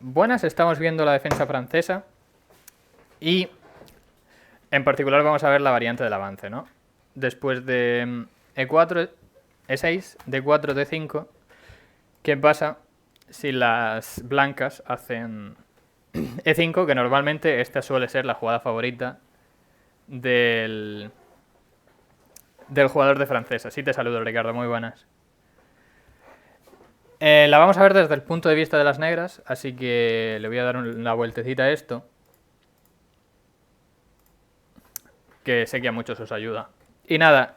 buenas estamos viendo la defensa francesa y en particular vamos a ver la variante del avance, ¿no? Después de E4, E6, D4, D5, ¿qué pasa si las blancas hacen E5? Que normalmente esta suele ser la jugada favorita del jugador de francesa. Sí, te saludo, Ricardo, muy buenas. La vamos a ver desde el punto de vista de las negras, así que le voy a dar una vueltecita a esto, que sé que a muchos os ayuda. Y nada,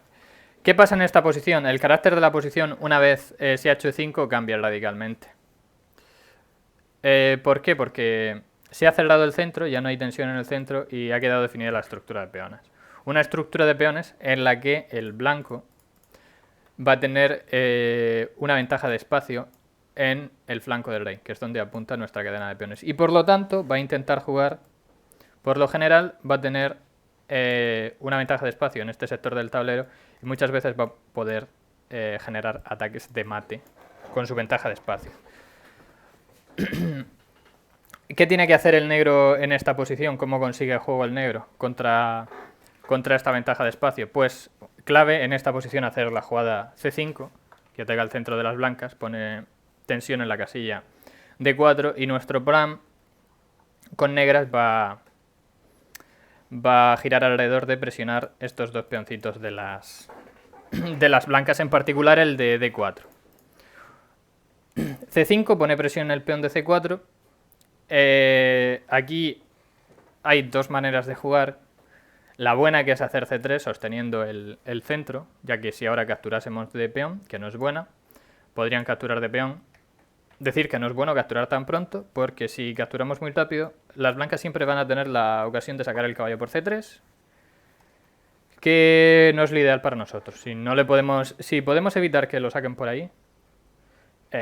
¿qué pasa en esta posición? El carácter de la posición, una vez se ha hecho E5, cambia radicalmente. ¿Por qué? Porque se ha cerrado el centro, ya no hay tensión en el centro y ha quedado definida la estructura de peones. Una estructura de peones en la que el blanco va a tener una ventaja de espacio en el flanco del rey, que es donde apunta nuestra cadena de peones. Y por lo tanto va a intentar jugar, por lo general va a tener una ventaja de espacio en este sector del tablero y muchas veces va a poder generar ataques de mate con su ventaja de espacio. ¿Qué tiene que hacer el negro en esta posición? ¿Cómo consigue el juego el negro contra esta ventaja de espacio? Pues clave en esta posición hacer la jugada C5, que ataca al centro de las blancas, pone tensión en la casilla D4 y nuestro plan con negras va a girar alrededor de presionar estos dos peoncitos de las blancas, en particular el de D4. C5 pone presión en el peón de C4. Aquí hay dos maneras de jugar. La buena, que es hacer C3 sosteniendo el centro, ya que si ahora capturásemos de peón, que no es buena, podrían capturar de peón. Decir que no es bueno capturar tan pronto, porque si capturamos muy rápido, las blancas siempre van a tener la ocasión de sacar el caballo por C3, que no es lo ideal para nosotros. Si podemos evitar que lo saquen por ahí,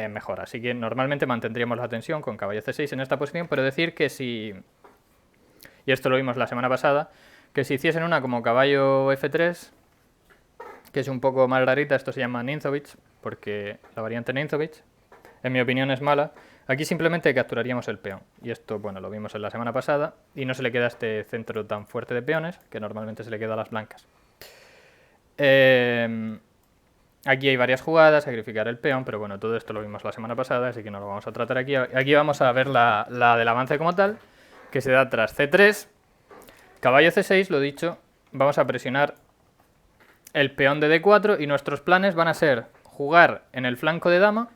mejor. Así que normalmente mantendríamos la tensión con caballo C6 en esta posición, pero decir que si, y esto lo vimos la semana pasada, que si hiciesen una como caballo F3, que es un poco más rarita, esto se llama Ninzowitsch, porque la variante Ninzowitsch, en mi opinión, es mala. Aquí simplemente capturaríamos el peón. Y esto, bueno, lo vimos en la semana pasada, y no se le queda este centro tan fuerte de peones, que normalmente se le queda a las blancas. Aquí hay varias jugadas, sacrificar el peón, pero bueno, todo esto lo vimos la semana pasada, así que no lo vamos a tratar aquí. Aquí vamos a ver la del avance como tal, que se da tras C3, caballo C6, lo dicho, vamos a presionar el peón de D4 y nuestros planes van a ser jugar en el flanco de dama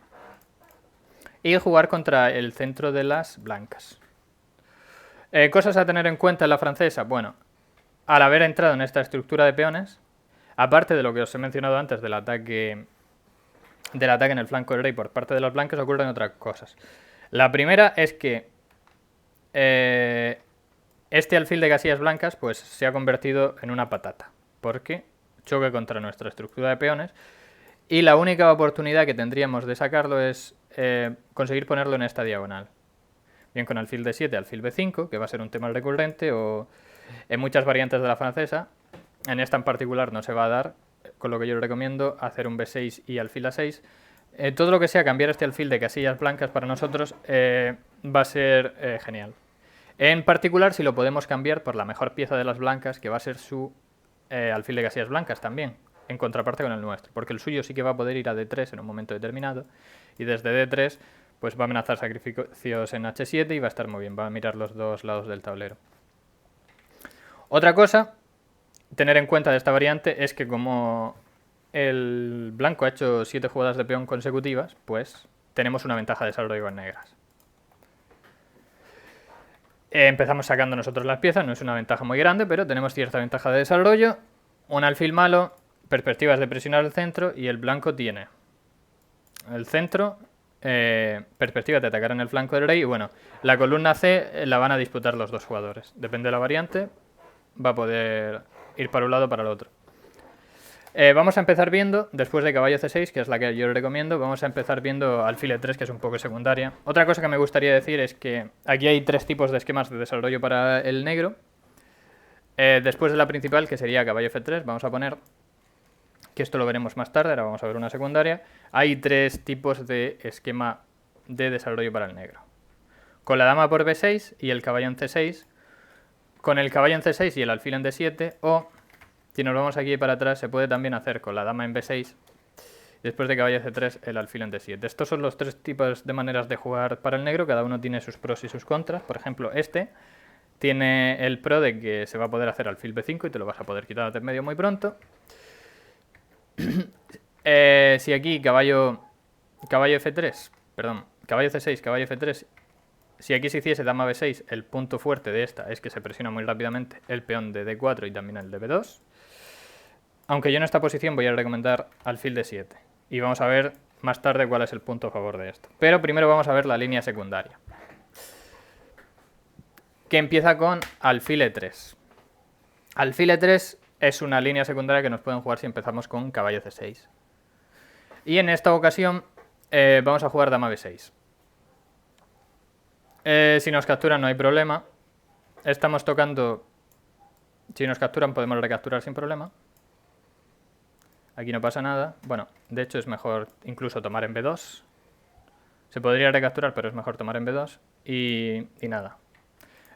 y jugar contra el centro de las blancas. Cosas a tener en cuenta en la francesa. Bueno, al haber entrado en esta estructura de peones, aparte de lo que os he mencionado antes del ataque en el flanco del rey por parte de los blancos, ocurren otras cosas. La primera es que este alfil de casillas blancas pues se ha convertido en una patata, porque choque contra nuestra estructura de peones y la única oportunidad que tendríamos de sacarlo es conseguir ponerlo en esta diagonal. Bien con alfil D7, alfil B5, que va a ser un tema recurrente, o en muchas variantes de la francesa. En esta en particular no se va a dar, con lo que yo recomiendo hacer un B6 y alfil A6. Todo lo que sea cambiar este alfil de casillas blancas para nosotros va a ser genial. En particular si lo podemos cambiar por la mejor pieza de las blancas, que va a ser su alfil de casillas blancas también, en contraparte con el nuestro, porque el suyo sí que va a poder ir a D3 en un momento determinado, y desde D3 pues va a amenazar sacrificios en H7 y va a estar muy bien, va a mirar los dos lados del tablero. Otra cosa, tener en cuenta de esta variante es que como el blanco ha hecho 7 jugadas de peón consecutivas, pues tenemos una ventaja de desarrollo con negras. Empezamos sacando nosotros las piezas, no es una ventaja muy grande, pero tenemos cierta ventaja de desarrollo. Un alfil malo, perspectivas de presionar el centro, y el blanco tiene el centro, perspectivas de atacar en el flanco del rey, y bueno, la columna C la van a disputar los dos jugadores. Depende de la variante, va a poder ir para un lado o para el otro. Vamos a empezar viendo, después de caballo C6, que es la que yo recomiendo, vamos a empezar viendo alfil E3, que es un poco secundaria. Otra cosa que me gustaría decir es que aquí hay 3 tipos de esquemas de desarrollo para el negro. Después de la principal, que sería caballo F3, vamos a poner, que esto lo veremos más tarde, ahora vamos a ver una secundaria. Hay 3 tipos de esquema de desarrollo para el negro. con la dama por B6 y el caballo en C6, con el caballo en C6 y el alfil en D7, o si nos vamos aquí para atrás se puede también hacer con la dama en B6 y después de caballo C3 el alfil en D7. Estos son los tres tipos de maneras de jugar para el negro, cada uno tiene sus pros y sus contras. Por ejemplo, este tiene el pro de que se va a poder hacer alfil B5 y te lo vas a poder quitar de en medio muy pronto. Si aquí caballo F3, perdón, caballo C6, caballo F3, si aquí se hiciese dama B6, el punto fuerte de esta es que se presiona muy rápidamente el peón de D4 y también el de B2. Aunque yo en esta posición voy a recomendar alfil D7. Y vamos a ver más tarde cuál es el punto a favor de esto. Pero primero vamos a ver la línea secundaria, que empieza con alfil E3. Alfil E3 es una línea secundaria que nos pueden jugar si empezamos con caballo C6. Y en esta ocasión vamos a jugar dama B6. Si nos capturan no hay problema. Estamos tocando... Si nos capturan podemos recapturar sin problema. Aquí no pasa nada. Bueno, de hecho es mejor incluso tomar en B2. Se podría recapturar, pero es mejor tomar en B2. Y nada.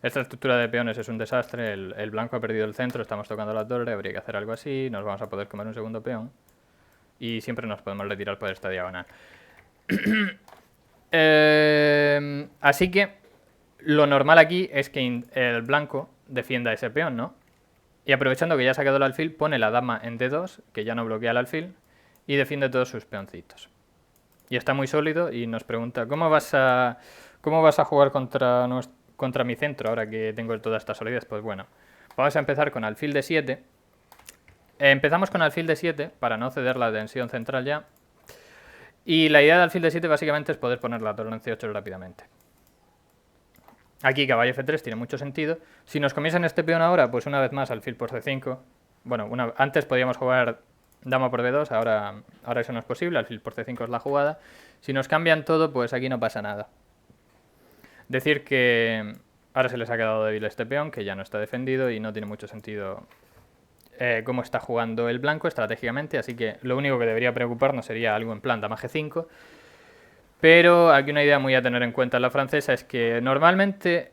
Esta estructura de peones es un desastre. El blanco ha perdido el centro, estamos tocando la torre. Habría que hacer algo así. Nos vamos a poder comer un segundo peón. Y siempre nos podemos retirar por esta diagonal. Así que lo normal aquí es que el blanco defienda ese peón, ¿no? Y aprovechando que ya ha sacado el alfil, pone la dama en D2, que ya no bloquea el alfil, y defiende todos sus peoncitos. Y está muy sólido y nos pregunta, ¿cómo vas a jugar contra mi centro ahora que tengo toda esta solidez? Pues bueno, vamos a empezar con alfil D7. Empezamos con alfil D7 para no ceder la tensión central ya. Y la idea de alfil D7 básicamente es poder poner la torre en C8 rápidamente. Aquí caballo F3 tiene mucho sentido. Si nos comienzan este peón ahora, pues una vez más alfil por C5. Bueno, antes podíamos jugar dama por B2, ahora eso no es posible, alfil por C5 es la jugada. Si nos cambian todo, pues aquí no pasa nada. Decir que ahora se les ha quedado débil este peón, que ya no está defendido y no tiene mucho sentido cómo está jugando el blanco estratégicamente, así que lo único que debería preocuparnos sería algo en plan dama G5. Pero aquí una idea muy a tener en cuenta en la francesa es que normalmente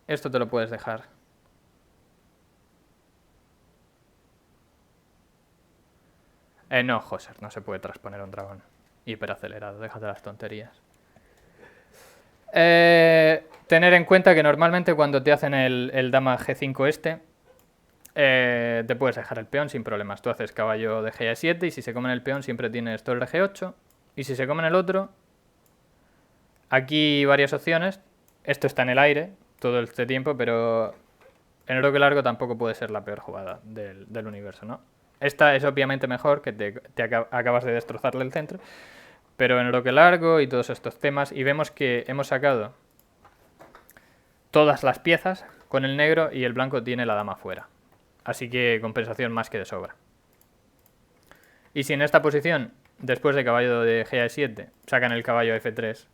esto te lo puedes dejar. No, Joser, no se puede transponer un dragón hiperacelerado, déjate las tonterías. Tener en cuenta que normalmente cuando te hacen el dama G5 este, te puedes dejar el peón sin problemas. Tú haces caballo de G7 y si se comen el peón siempre tienes torre G8. Y si se comen el otro... Aquí varias opciones. Esto está en el aire todo este tiempo, pero en el bloque largo tampoco puede ser la peor jugada del universo, ¿no? Esta es obviamente mejor, que te acabas de destrozarle el centro, pero en el bloque largo y todos estos temas, y vemos que hemos sacado todas las piezas con el negro y el blanco tiene la dama fuera. Así que compensación más que de sobra. Y si en esta posición, después de caballo de G7, sacan el caballo F3,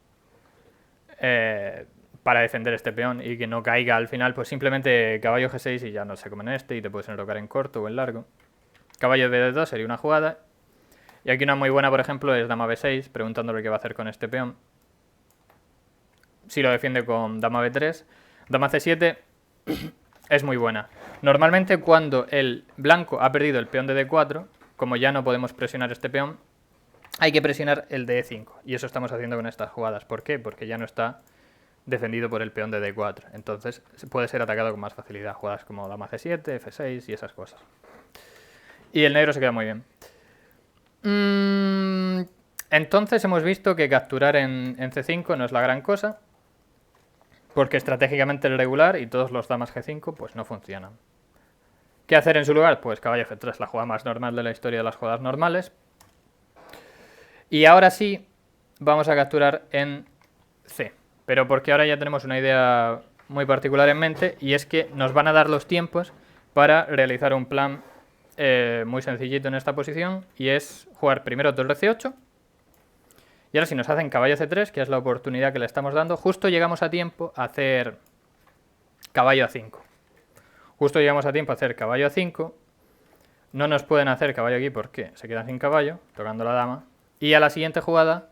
para defender este peón y que no caiga al final, pues simplemente caballo G6 y ya no se comen este y te puedes enrocar en corto o en largo. Caballo B2 sería una jugada. Y aquí una muy buena, por ejemplo, es dama B6, preguntándole qué va a hacer con este peón. Si lo defiende con dama B3. Dama C7 es muy buena. Normalmente cuando el blanco ha perdido el peón de D4, como ya no podemos presionar este peón, hay que presionar el de E5, y eso estamos haciendo con estas jugadas. ¿Por qué? Porque ya no está defendido por el peón de D4, entonces puede ser atacado con más facilidad. Jugadas como dama C7, F6 y esas cosas. Y el negro se queda muy bien. Entonces hemos visto que capturar en C5 no es la gran cosa, porque estratégicamente es regular y todos los damas G5 pues no funcionan. ¿Qué hacer en su lugar? Pues caballo F3, la jugada más normal de la historia de las jugadas normales. Y ahora sí, vamos a capturar en C. Pero porque ahora ya tenemos una idea muy particular en mente, y es que nos van a dar los tiempos para realizar un plan muy sencillito en esta posición, y es jugar primero torre C8. Y ahora si nos hacen caballo C3, que es la oportunidad que le estamos dando, justo llegamos a tiempo a hacer caballo A5. Justo llegamos a tiempo a hacer caballo A5. No nos pueden hacer caballo aquí porque se quedan sin caballo, tocando la dama. Y a la siguiente jugada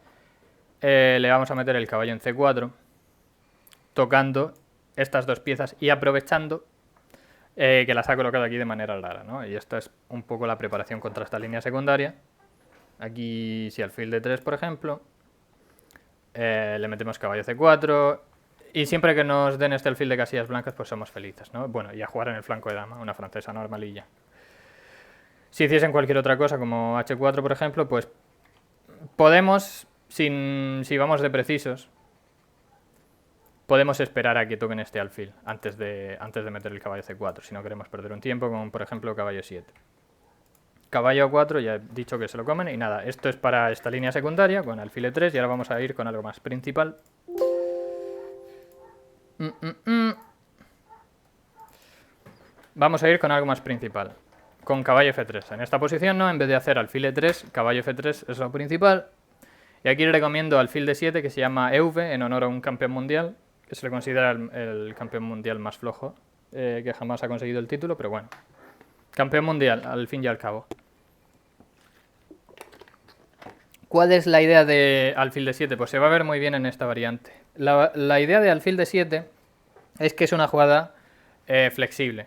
le vamos a meter el caballo en C4 tocando estas dos piezas y aprovechando que las ha colocado aquí de manera rara, ¿no? Y esta es un poco la preparación contra esta línea secundaria. Aquí, si alfil de 3, por ejemplo, le metemos caballo c4, y siempre que nos den este alfil de casillas blancas, pues somos felices, ¿no? Bueno, y a jugar en el flanco de dama, una francesa normalilla. Si hiciesen cualquier otra cosa, como h4, por ejemplo, pues podemos, si vamos de precisos, podemos esperar a que toquen este alfil antes de meter el caballo c4, si no queremos perder un tiempo, como por ejemplo caballo 7. Caballo a4, ya he dicho que se lo comen, y nada, esto es para esta línea secundaria, con alfil e3, y ahora vamos a ir con algo más principal. Vamos a ir con algo más principal, con caballo f3. En esta posición, ¿no? En vez de hacer alfil e3, caballo f3 es lo principal. Y aquí le recomiendo alfil d7, que se llama EV, en honor a un campeón mundial, que se le considera el campeón mundial más flojo, que jamás ha conseguido el título, pero bueno. Campeón mundial, al fin y al cabo. ¿Cuál es la idea de alfil d7? Pues se va a ver muy bien en esta variante. La idea de alfil d7 es que es una jugada flexible,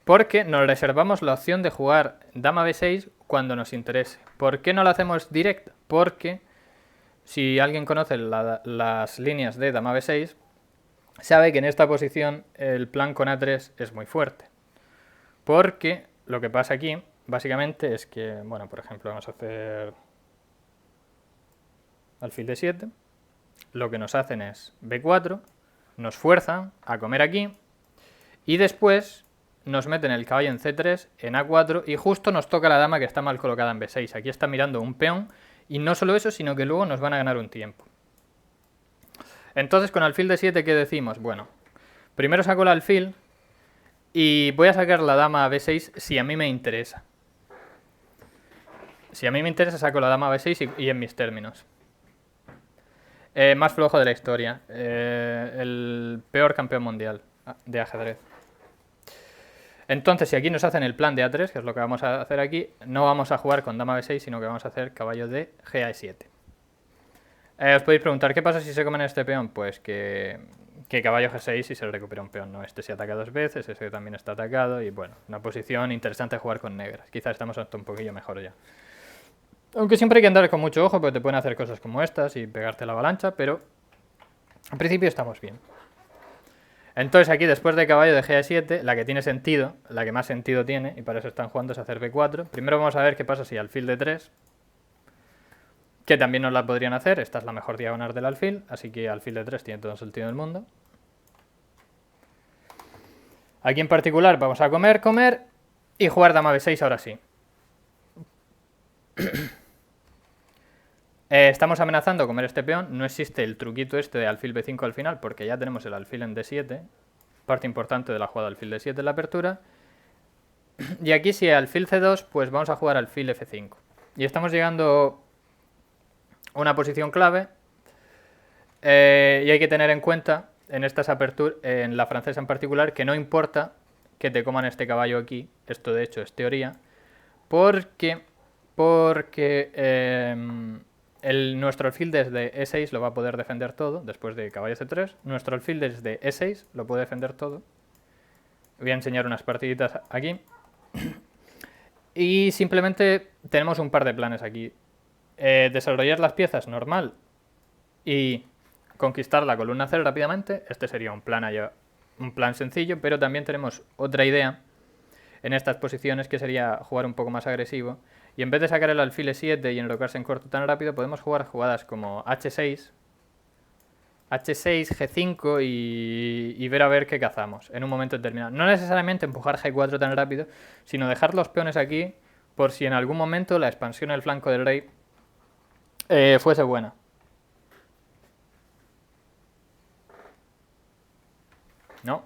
porque nos reservamos la opción de jugar dama b6 cuando nos interese. ¿Por qué no la hacemos directa? Porque si alguien conoce las líneas de dama b6, sabe que en esta posición el plan con a3 es muy fuerte. Porque lo que pasa aquí, básicamente, es que, bueno, por ejemplo, vamos a hacer alfil d7. Lo que nos hacen es b4, nos fuerzan a comer aquí, y después nos meten el caballo en c3, en a4, y justo nos toca la dama que está mal colocada en b6. Aquí está mirando un peón, y no solo eso, sino que luego nos van a ganar un tiempo. Entonces, con alfil d7, ¿qué decimos? Bueno, primero saco el alfil, y voy a sacar la dama a b6 si a mí me interesa. Si a mí me interesa, saco la dama a b6 y en mis términos. Más flojo de la historia. El peor campeón mundial de ajedrez. Entonces, si aquí nos hacen el plan de a3, que es lo que vamos a hacer aquí, no vamos a jugar con dama b6, sino que vamos a hacer caballo de g a e7. Os podéis preguntar, ¿qué pasa si se comen este peón? Pues que caballo g6 y se recupera un peón, ¿no? Este se ataca dos veces, ese también está atacado, y bueno, una posición interesante jugar con negras. Quizás estamos hasta un poquillo mejor ya. Aunque siempre hay que andar con mucho ojo, porque te pueden hacer cosas como estas y pegarte la avalancha, pero al principio estamos bien. Entonces aquí, después de caballo de g a 7, la que tiene sentido, la que más sentido tiene, y para eso están jugando, es hacer b4. Primero vamos a ver qué pasa si alfil de 3, que también nos la podrían hacer. Esta es la mejor diagonal del alfil, así que alfil de 3 tiene todo el sentido del mundo. Aquí en particular vamos a comer, y jugar dama b6 ahora sí. Estamos amenazando comer este peón. No existe el truquito este de alfil b5 al final, porque ya tenemos el alfil en d7, parte importante de la jugada alfil d7 en la apertura. Y aquí, si alfil c2, pues vamos a jugar alfil f5. Y estamos llegando a una posición clave, y hay que tener en cuenta en estas aperturas, en la francesa en particular, que no importa que te coman este caballo aquí. Esto de hecho es teoría, porque nuestro alfil desde e6 lo va a poder defender todo, después de caballo c3. Nuestro alfil desde e6 lo puede defender todo. Voy a enseñar unas partiditas aquí. Y simplemente tenemos un par de planes aquí. Desarrollar las piezas normal y conquistar la columna C rápidamente. Este sería un plan sencillo, pero también tenemos otra idea en estas posiciones, que sería jugar un poco más agresivo. Y en vez de sacar el alfil e7 y enrocarse en corto tan rápido, podemos jugar jugadas como h6, g5 y ver a ver qué cazamos en un momento determinado. No necesariamente empujar g4 tan rápido, sino dejar los peones aquí por si en algún momento la expansión del flanco del rey fuese buena. ¿No?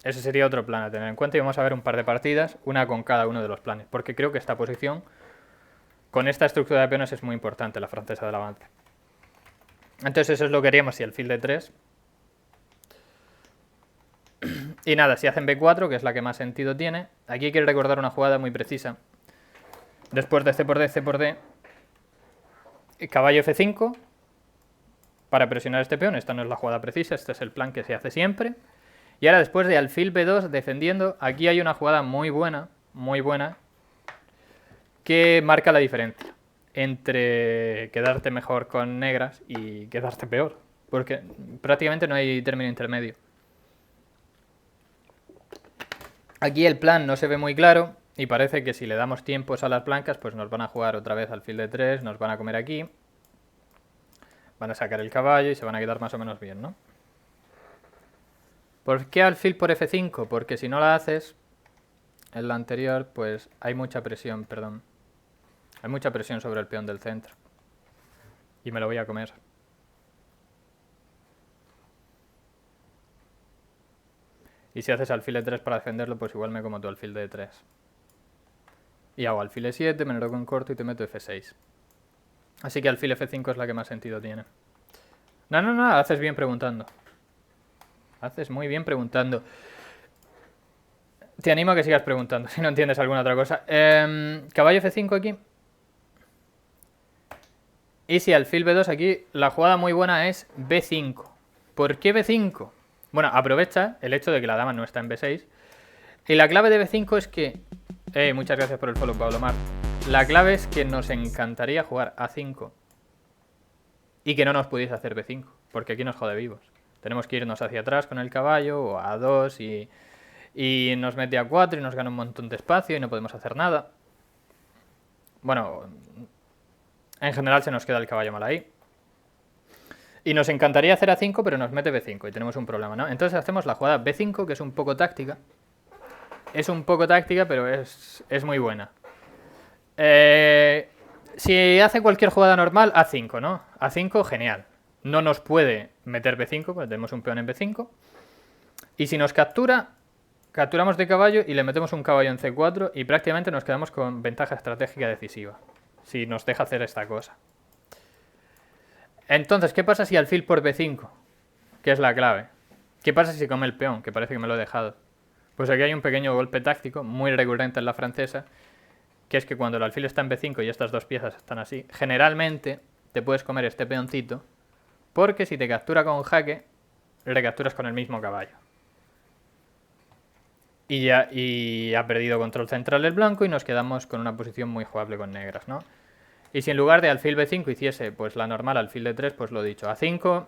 Ese sería otro plan a tener en cuenta, y vamos a ver un par de partidas, una con cada uno de los planes, porque creo que esta posición, con esta estructura de peones, es muy importante, la francesa del avance. Entonces eso es lo que haríamos si alfil de 3. Y nada, si hacen b4, que es la que más sentido tiene, aquí hay que recordar una jugada muy precisa. Después de c por d, caballo f5, para presionar este peón. Esta no es la jugada precisa, este es el plan que se hace siempre. Y ahora después de alfil b2 defendiendo, aquí hay una jugada muy buena, que marca la diferencia entre quedarte mejor con negras y quedarte peor, porque prácticamente no hay término intermedio. Aquí el plan no se ve muy claro y parece que si le damos tiempos a las blancas, pues nos van a jugar otra vez alfil de 3, nos van a comer aquí, van a sacar el caballo y se van a quedar más o menos bien, ¿no? ¿Por qué alfil por f5? Porque si no la haces, en la anterior, pues hay mucha presión, perdón. Hay mucha presión sobre el peón del centro. Y me lo voy a comer. Y si haces alfil e3 para defenderlo, pues igual me como tu alfil de 3. Y hago alfil e7, me lo con corto y te meto f6. Así que alfil f5 es la que más sentido tiene. No, haces bien preguntando. Haces muy bien preguntando. Te animo a que sigas preguntando, si no entiendes alguna otra cosa. Caballo f5 aquí. Y si alfil b2 aquí, la jugada muy buena es b5. ¿Por qué b5? Bueno, aprovecha el hecho de que la dama no está en b6. Y la clave de b5 es que... muchas gracias por el follow, Pablo Mar. La clave es que nos encantaría jugar a5 y que no nos pudiese hacer b5, porque aquí nos jode vivos. Tenemos que irnos hacia atrás con el caballo o a a2 y nos mete a 4 y nos gana un montón de espacio y no podemos hacer nada. Bueno, en general se nos queda el caballo mal ahí. Y nos encantaría hacer a5, pero nos mete b5 y tenemos un problema, ¿no? Entonces hacemos la jugada b5, que es un poco táctica. Es un poco táctica, pero es muy buena. Si hace cualquier jugada normal, a5, ¿no? A5, genial. No nos puede meter b5, porque tenemos un peón en b5. Y si nos captura, capturamos de caballo y le metemos un caballo en c4 y prácticamente nos quedamos con ventaja estratégica decisiva, si nos deja hacer esta cosa. Entonces, ¿qué pasa si alfil por b5? Que es la clave. ¿Qué pasa si come el peón? Que parece que me lo he dejado. Pues aquí hay un pequeño golpe táctico, muy recurrente en la francesa, que es que cuando el alfil está en b5 y estas dos piezas están así, generalmente te puedes comer este peoncito, porque si te captura con jaque, recapturas con el mismo caballo. Y ha perdido control central el blanco y nos quedamos con una posición muy jugable con negras, ¿no? Y si en lugar de alfil b5 hiciese pues la normal alfil d3, pues lo dicho, a5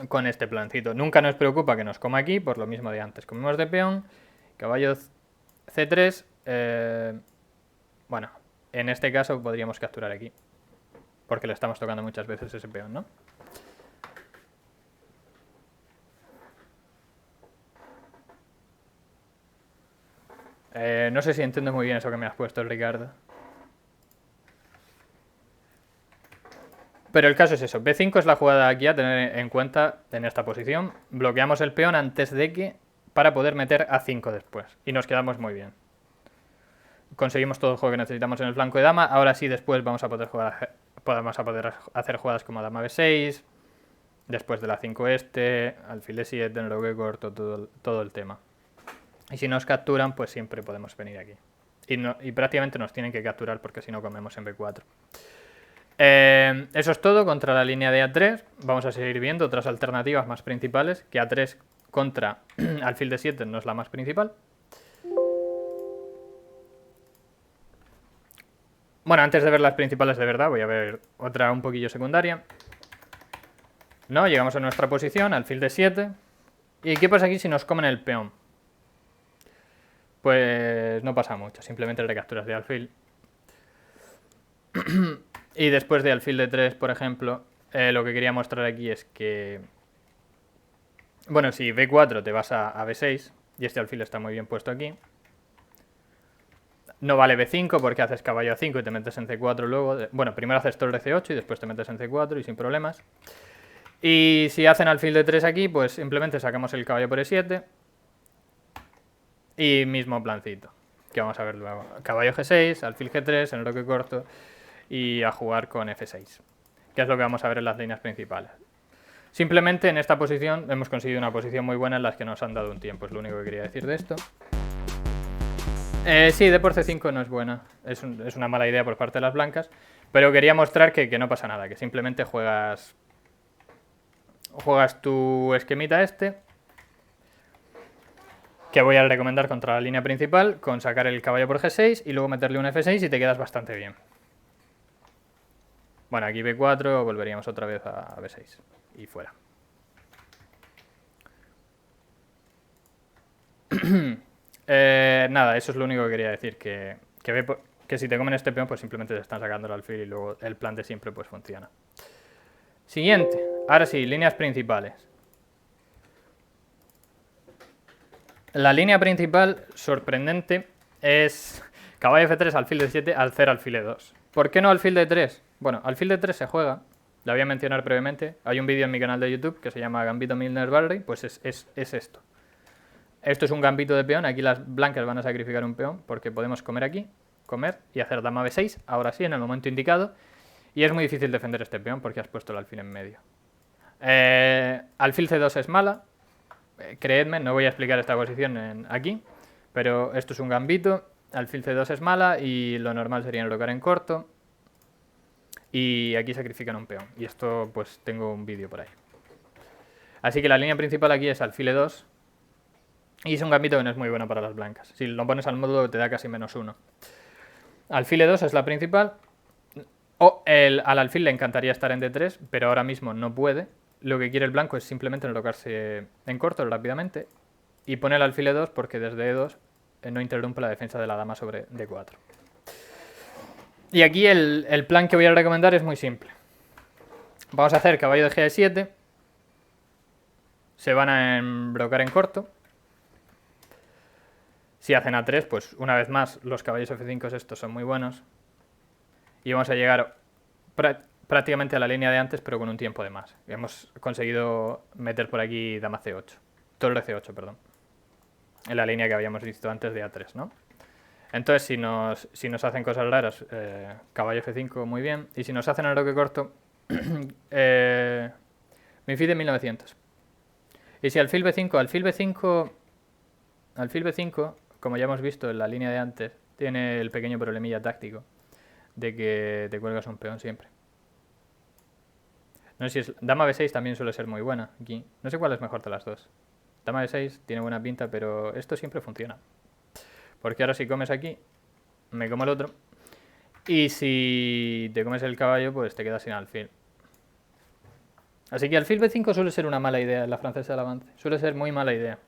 con este plancito. Nunca nos preocupa que nos coma aquí, por lo mismo de antes. Comemos de peón, caballo c3, bueno, en este caso podríamos capturar aquí, porque le estamos tocando muchas veces ese peón, ¿no? No sé si entiendo muy bien eso que me has puesto, Ricardo. Pero el caso es eso, b5 es la jugada aquí a tener en cuenta en esta posición. Bloqueamos el peón antes de que, para poder meter a5 después. Y nos quedamos muy bien. Conseguimos todo el juego que necesitamos en el flanco de dama. Ahora sí, después vamos a poder hacer jugadas como dama b6. Después de la 5 alfil e7, en lo que corto, todo el tema. Y si nos capturan, pues siempre podemos venir aquí. Y prácticamente nos tienen que capturar porque si no comemos en b4. Eso es todo contra la línea de a3. Vamos a seguir viendo otras alternativas más principales, que a3 contra alfil d7 no es la más principal. Bueno, antes de ver las principales de verdad, voy a ver otra un poquillo secundaria. No, llegamos a nuestra posición, alfil d7. ¿Y qué pasa aquí si nos comen el peón? Pues no pasa mucho, simplemente recapturas de alfil. Y después de alfil d3, por ejemplo, lo que quería mostrar aquí es que... Bueno, si b4 te vas a b6, y este alfil está muy bien puesto aquí. No vale b5 porque haces caballo a5 y te metes en c4 luego. Bueno, primero haces torre c8 y después te metes en c4 y sin problemas. Y si hacen alfil d3 aquí, pues simplemente sacamos el caballo por e7. Y mismo plancito, que vamos a ver luego. Caballo g6, alfil g3, en bloque corto y a jugar con f6, que es lo que vamos a ver en las líneas principales. Simplemente en esta posición hemos conseguido una posición muy buena en las que nos han dado un tiempo, es lo único que quería decir de esto. Sí, d por c5 no es buena, es una mala idea por parte de las blancas, pero quería mostrar que no pasa nada, que simplemente juegas juegas tu esquemita este, que voy a recomendar contra la línea principal, con sacar el caballo por G6 y luego meterle un F6 y te quedas bastante bien. Bueno, aquí B4, volveríamos otra vez a B6 y fuera. Nada, eso es lo único que quería decir, que si te comen este peón, pues simplemente te están sacando el alfil y luego el plan de siempre pues funciona. Siguiente, ahora sí, líneas principales. La línea principal, sorprendente, es caballo F3, alfil de 7, alcer, alfil de 2. ¿Por qué no alfil de 3? Bueno, alfil de 3 se juega, la voy a mencionar brevemente. Hay un vídeo en mi canal de YouTube que se llama Gambito Milner Barley, pues es esto. Esto es un gambito de peón, aquí las blancas van a sacrificar un peón porque podemos comer aquí, comer y hacer dama B6, ahora sí, en el momento indicado. Y es muy difícil defender este peón porque has puesto el alfil en medio. Alfil C2 es mala, creedme, no voy a explicar esta posición aquí, pero esto es un gambito, alfil C2 es mala y lo normal sería enrocar en corto. Y aquí sacrifican un peón, y esto pues tengo un vídeo por ahí. Así que la línea principal aquí es alfil E2, y es un gambito que no es muy bueno para las blancas. Si lo pones al módulo te da casi -1. Alfil E2 es la principal. Al alfil le encantaría estar en D3, pero ahora mismo no puede. Lo que quiere el blanco es simplemente enrocarse en corto rápidamente y pone el alfil E2 porque desde E2 no interrumpe la defensa de la dama sobre D4. Y aquí el plan que voy a recomendar es muy simple. Vamos a hacer caballo de G7. Se van a enrocar en corto. Si hacen A3, pues una vez más los caballos F5 estos son muy buenos. Y vamos a llegar prácticamente a la línea de antes, pero con un tiempo de más. Hemos conseguido meter por aquí dama C8. Torre C8, perdón. En la línea que habíamos visto antes de A3, ¿no? Entonces, si nos hacen cosas raras, caballo F5 muy bien. Y si nos hacen enroque corto, mi FIDE 1900. Y si alfil B5, alfil B5, como ya hemos visto en la línea de antes, tiene el pequeño problemilla táctico de que te cuelgas un peón siempre. No sé si es... Dama B6 también suele ser muy buena aquí. No sé cuál es mejor de las dos. Dama B6 tiene buena pinta, pero esto siempre funciona. Porque ahora si comes aquí, me como el otro. Y si te comes el caballo, pues te quedas sin alfil. Así que alfil B5 suele ser una mala idea en la francesa del avance. Suele ser muy mala idea.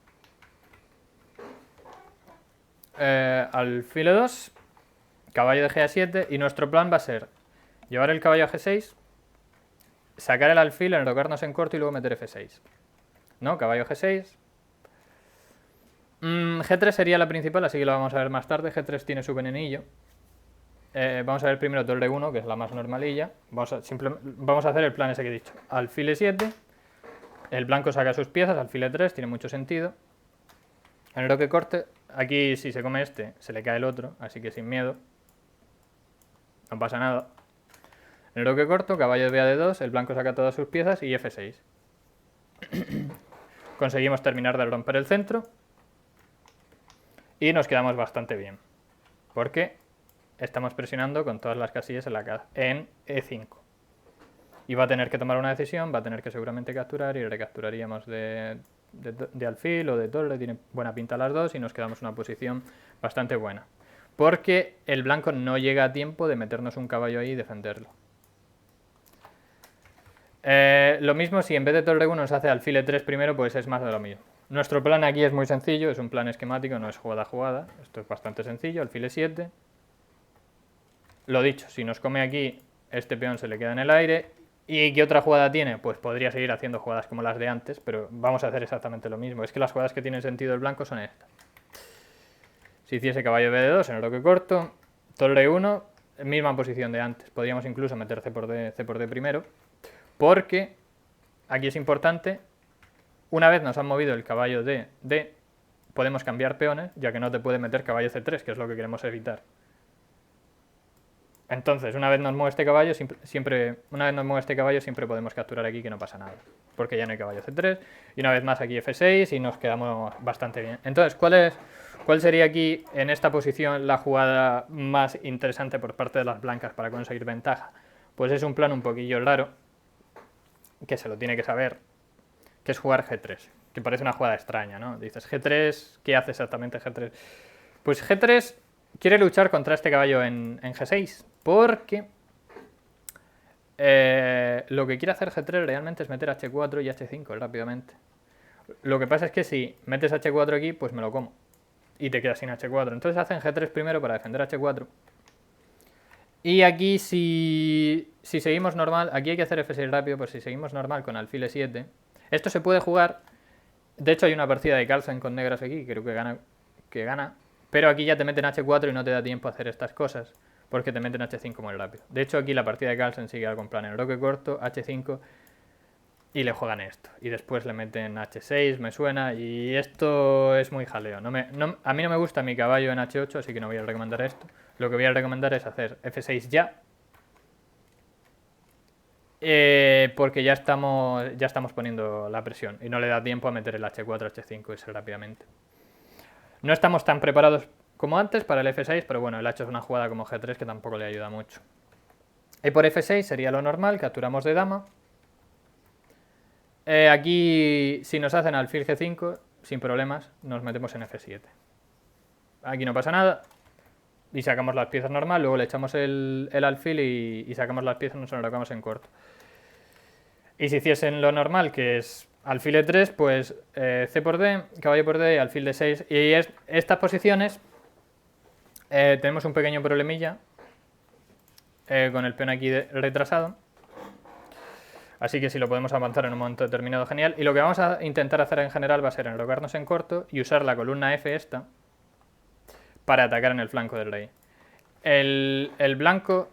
Alfil E2, caballo de G a 7 y nuestro plan va a ser llevar el caballo a G6, sacar el alfil, enrocarnos en corto y luego meter F6. ¿No? Caballo G6. G3 sería la principal, así que lo vamos a ver más tarde. G3 tiene su venenillo. Vamos a ver primero torre 1, que es la más normalilla. Vamos a hacer el plan ese que he dicho. Alfil E7, el blanco saca sus piezas, alfil E3, tiene mucho sentido. Enroque corte, aquí si se come este, se le cae el otro, así que sin miedo. No pasa nada. Enroque corto, caballo de BA2, el blanco saca todas sus piezas y F6. Conseguimos terminar de romper el centro. Y nos quedamos bastante bien. Porque estamos presionando con todas las casillas en E5. Y va a tener que tomar una decisión, va a tener que seguramente capturar y recapturaríamos de alfil o de torre, tiene buena pinta las dos y nos quedamos en una posición bastante buena. Porque el blanco no llega a tiempo de meternos un caballo ahí y defenderlo. Lo mismo si en vez de torre 1 nos hace alfil E3 primero, pues es más de lo mismo. Nuestro plan aquí es muy sencillo, es un plan esquemático, no es jugada a jugada. Esto es bastante sencillo, alfil E7. Lo dicho, si nos come aquí, este peón se le queda en el aire. ¿Y qué otra jugada tiene? Pues podría seguir haciendo jugadas como las de antes, pero vamos a hacer exactamente lo mismo. Es que las jugadas que tienen sentido el blanco son estas. Si hiciese caballo B2 en enroque corto, torre 1, misma posición de antes. Podríamos incluso meter C por D primero, porque aquí es importante, una vez nos han movido el caballo D, podemos cambiar peones, ya que no te puede meter caballo C3, que es lo que queremos evitar. Entonces, una vez nos mueve este caballo, siempre podemos capturar aquí, que no pasa nada, porque ya no hay caballo C3, y una vez más aquí F6 y nos quedamos bastante bien. Entonces, ¿cuál sería aquí, en esta posición, la jugada más interesante por parte de las blancas para conseguir ventaja? Pues es un plan un poquillo raro, que se lo tiene que saber, que es jugar G3, que parece una jugada extraña, ¿no? Dices, G3, ¿qué hace exactamente G3? Pues G3 quiere luchar contra este caballo en G6, porque lo que quiere hacer G3 realmente es meter H4 y H5 rápidamente. Lo que pasa es que si metes H4 aquí, pues me lo como. Y te quedas sin H4. Entonces hacen G3 primero para defender H4. Y aquí si seguimos normal, aquí hay que hacer F6 rápido, pues si seguimos normal con alfil E7. Esto se puede jugar. De hecho hay una partida de Carlsen con negras aquí, creo que gana. Pero aquí ya te meten H4 y no te da tiempo a hacer estas cosas, porque te meten H5 muy rápido. De hecho aquí la partida de Carlsen sigue algo en plan enroque corto, H5 y le juegan esto. Y después le meten H6, me suena, y esto es muy jaleo. A mí no me gusta mi caballo en H8, así que no voy a recomendar esto. Lo que voy a recomendar es hacer F6 ya. Porque ya estamos poniendo la presión y no le da tiempo a meter el H4, H5 ese rápidamente. No estamos tan preparados como antes para el F6, pero bueno, él ha hecho una jugada como G3 que tampoco le ayuda mucho. Y por F6 sería lo normal, capturamos de dama. Aquí, si nos hacen alfil G5, sin problemas, nos metemos en F7. Aquí no pasa nada. Y sacamos las piezas normal, luego le echamos el alfil y sacamos las piezas, nos enrocamos en corto. Y si hiciesen lo normal, que es alfil E3, pues C por D, caballo por D, alfil D6. Y estas posiciones tenemos un pequeño problemilla con el peón aquí retrasado. Así que si lo podemos avanzar en un momento determinado, genial. Y lo que vamos a intentar hacer en general va a ser enrocarnos en corto y usar la columna F esta para atacar en el flanco del rey. El blanco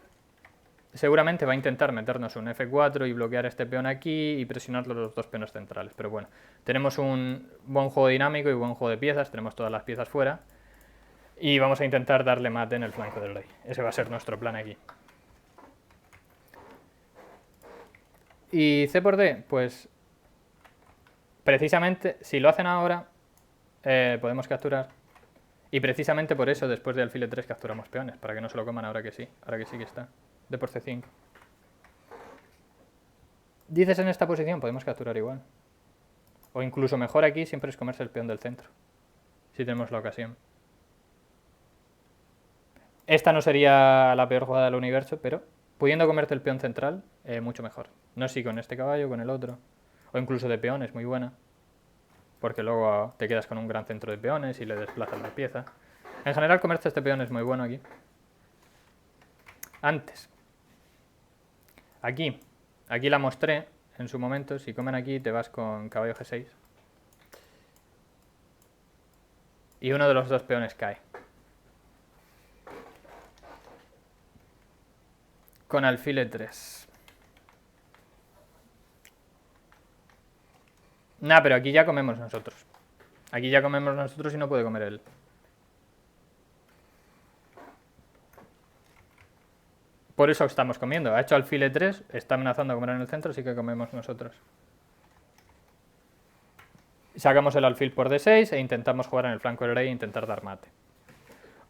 seguramente va a intentar meternos un F4 y bloquear este peón aquí y presionar los dos peones centrales. Pero bueno, tenemos un buen juego dinámico y buen juego de piezas, tenemos todas las piezas fuera. Y vamos a intentar darle mate en el flanco del rey. Ese va a ser nuestro plan aquí. Y C por D, pues precisamente si lo hacen ahora podemos capturar. Y precisamente por eso después de alfil E3 capturamos peones, para que no se lo coman ahora que sí que está. D por C5. Dices en esta posición, podemos capturar igual. O incluso mejor aquí siempre es comerse el peón del centro, si tenemos la ocasión. Esta no sería la peor jugada del universo, pero pudiendo comerte el peón central, mucho mejor. No sé si con este caballo, con el otro, o incluso de peones, muy buena. Porque luego te quedas con un gran centro de peones y le desplazas la pieza. En general, comerse este peón es muy bueno aquí. Antes. Aquí la mostré en su momento. Si comen aquí, te vas con caballo G6. Y uno de los dos peones cae. Con alfil E3. Nah, pero aquí ya comemos nosotros. Aquí ya comemos nosotros y no puede comer él. Por eso estamos comiendo. Ha hecho alfil E3, está amenazando a comer en el centro, así que comemos nosotros. Sacamos el alfil por D6 e intentamos jugar en el flanco del rey e intentar dar mate.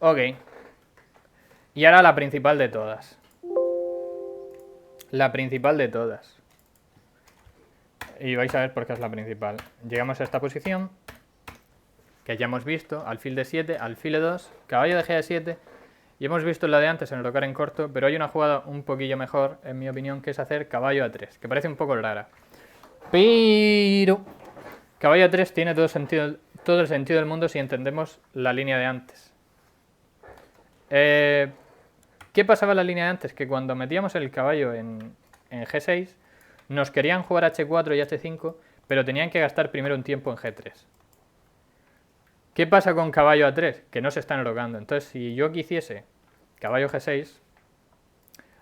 Ok. Y ahora la principal de todas. La principal de todas. Y vais a ver por qué es la principal. Llegamos a esta posición, que ya hemos visto, alfil D7, alfil E2, caballo de G7, y hemos visto la de antes en enrocar en corto, pero hay una jugada un poquillo mejor, en mi opinión, que es hacer caballo A3, que parece un poco rara. Pero caballo A3 tiene todo el sentido del mundo si entendemos la línea de antes. ¿Qué pasaba en la línea de antes? Que cuando metíamos el caballo en G6, nos querían jugar H4 y H5, pero tenían que gastar primero un tiempo en G3. ¿Qué pasa con caballo A3? Que no se están enrocando. Entonces, si yo quisiese caballo G6,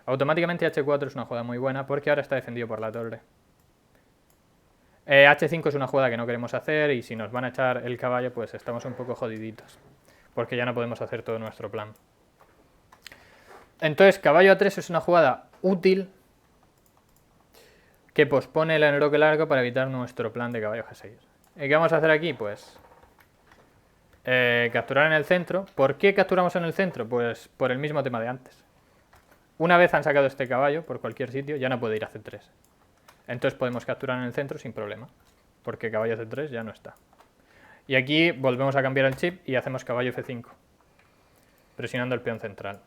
automáticamente H4 es una jugada muy buena porque ahora está defendido por la torre. H5 es una jugada que no queremos hacer y si nos van a echar el caballo, pues estamos un poco jodiditos, porque ya no podemos hacer todo nuestro plan. Entonces, caballo A3 es una jugada útil que pospone el enroque largo para evitar nuestro plan de caballo G6. ¿Y qué vamos a hacer aquí? Pues capturar en el centro. ¿Por qué capturamos en el centro? Pues por el mismo tema de antes. Una vez han sacado este caballo por cualquier sitio, ya no puede ir a C3. Entonces podemos capturar en el centro sin problema. porque caballo C3 ya no está. Y aquí volvemos a cambiar el chip y hacemos caballo F5, presionando el peón central.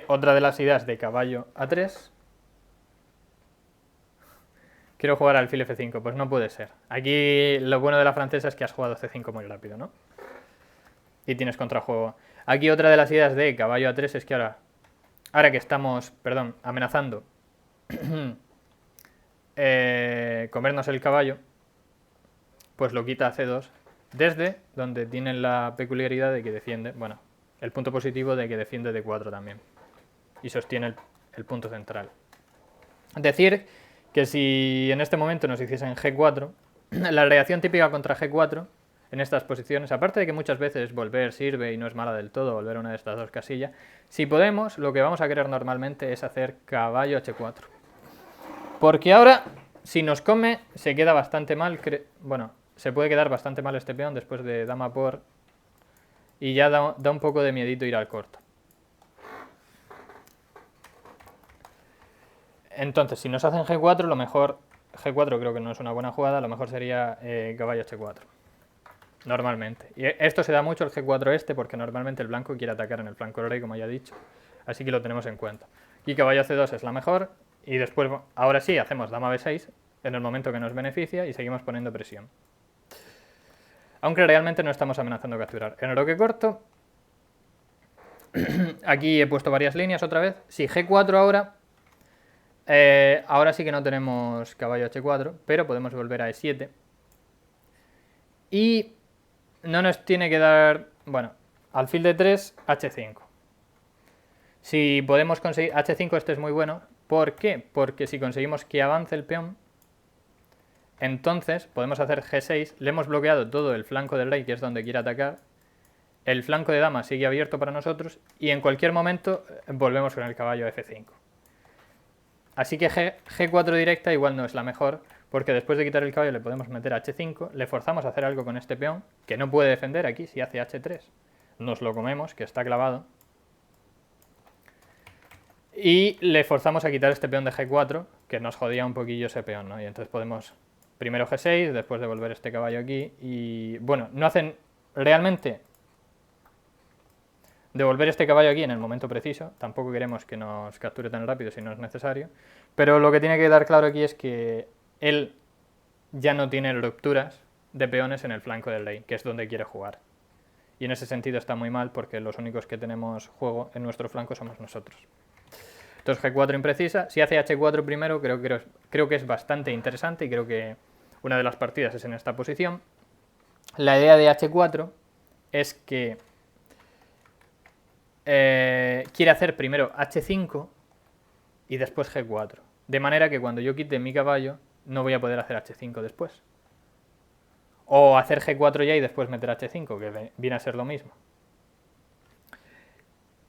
Otra de las ideas de caballo A3. Quiero jugar alfil F5, pues no puede ser. Aquí lo bueno de la francesa es que has jugado C5 muy rápido, ¿no? Y tienes contrajuego. Aquí otra de las ideas de caballo A3 es que ahora que estamos, amenazando comernos el caballo, pues lo quita a C2 desde donde tiene la peculiaridad de que defiende, bueno, el punto positivo de que defiende D4 también y sostiene el punto central. Decir que si en este momento nos hiciesen G4, la reacción típica contra G4 en estas posiciones, aparte de que muchas veces volver sirve y no es mala del todo, volver a una de estas dos casillas, si podemos, lo que vamos a querer normalmente es hacer caballo H4. Porque ahora, si nos come, se queda bastante mal, bueno, se puede quedar bastante mal este peón después de dama por, y ya da un poco de miedito ir al corto. Entonces, si nos hacen G4, lo mejor, G4 creo que no es una buena jugada, lo mejor sería caballo H4. Normalmente. Y esto se da mucho el G4 este porque normalmente el blanco quiere atacar en el flanco del rey, como ya he dicho. Así que lo tenemos en cuenta. Y caballo C2 es la mejor. Y después, ahora sí, hacemos dama B6 en el momento que nos beneficia y seguimos poniendo presión. Aunque realmente no estamos amenazando capturar. En el roque corto, aquí he puesto varias líneas otra vez. Si G4 ahora... ahora sí que no tenemos caballo H4, pero podemos volver a E7. Y no nos tiene que dar, bueno, alfil de 3, H5. Si podemos conseguir, H5 este es muy bueno. ¿Por qué? Porque si conseguimos que avance el peón, entonces podemos hacer G6, le hemos bloqueado todo el flanco del rey, que es donde quiere atacar. El flanco de dama sigue abierto para nosotros y en cualquier momento volvemos con el caballo a F5. Así que G4 directa igual no es la mejor, porque después de quitar el caballo le podemos meter H5, le forzamos a hacer algo con este peón, que no puede defender aquí si hace H3. Nos lo comemos, que está clavado. Y le forzamos a quitar este peón de G4, que nos jodía un poquillo ese peón, ¿no? Y entonces podemos primero G6, después devolver este caballo aquí, y bueno, no hacen realmente... Devolver este caballo aquí en el momento preciso, tampoco queremos que nos capture tan rápido si no es necesario, pero lo que tiene que quedar claro aquí es que él ya no tiene rupturas de peones en el flanco del rey, que es donde quiere jugar. Y en ese sentido está muy mal porque los únicos que tenemos juego en nuestro flanco somos nosotros. Entonces G4 imprecisa, si hace H4 primero creo que es bastante interesante y creo que una de las partidas es en esta posición. La idea de H4 es que quiere hacer primero H5 y después G4. De manera que cuando yo quite mi caballo no voy a poder hacer H5 después. O hacer G4 ya y después meter H5, que viene a ser lo mismo.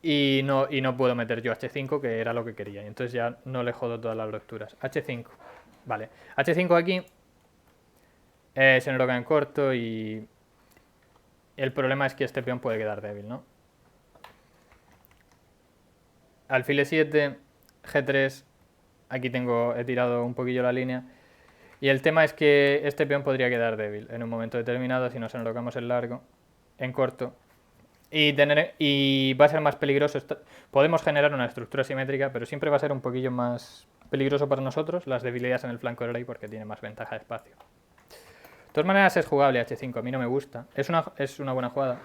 Y no puedo meter yo H5, que era lo que quería. Y entonces ya no le jodo todas las lecturas. H5. Vale. H5 aquí se enroca en corto y el problema es que este peón puede quedar débil, ¿no? Alfil E7, G3, aquí he tirado un poquillo la línea. Y el tema es que este peón podría quedar débil en un momento determinado si nos enrocamos en largo, en corto. Y va a ser más peligroso. Podemos generar una estructura simétrica, pero siempre va a ser un poquillo más peligroso para nosotros las debilidades en el flanco del rey porque tiene más ventaja de espacio. De todas maneras es jugable H5, a mí no me gusta. Es una buena jugada.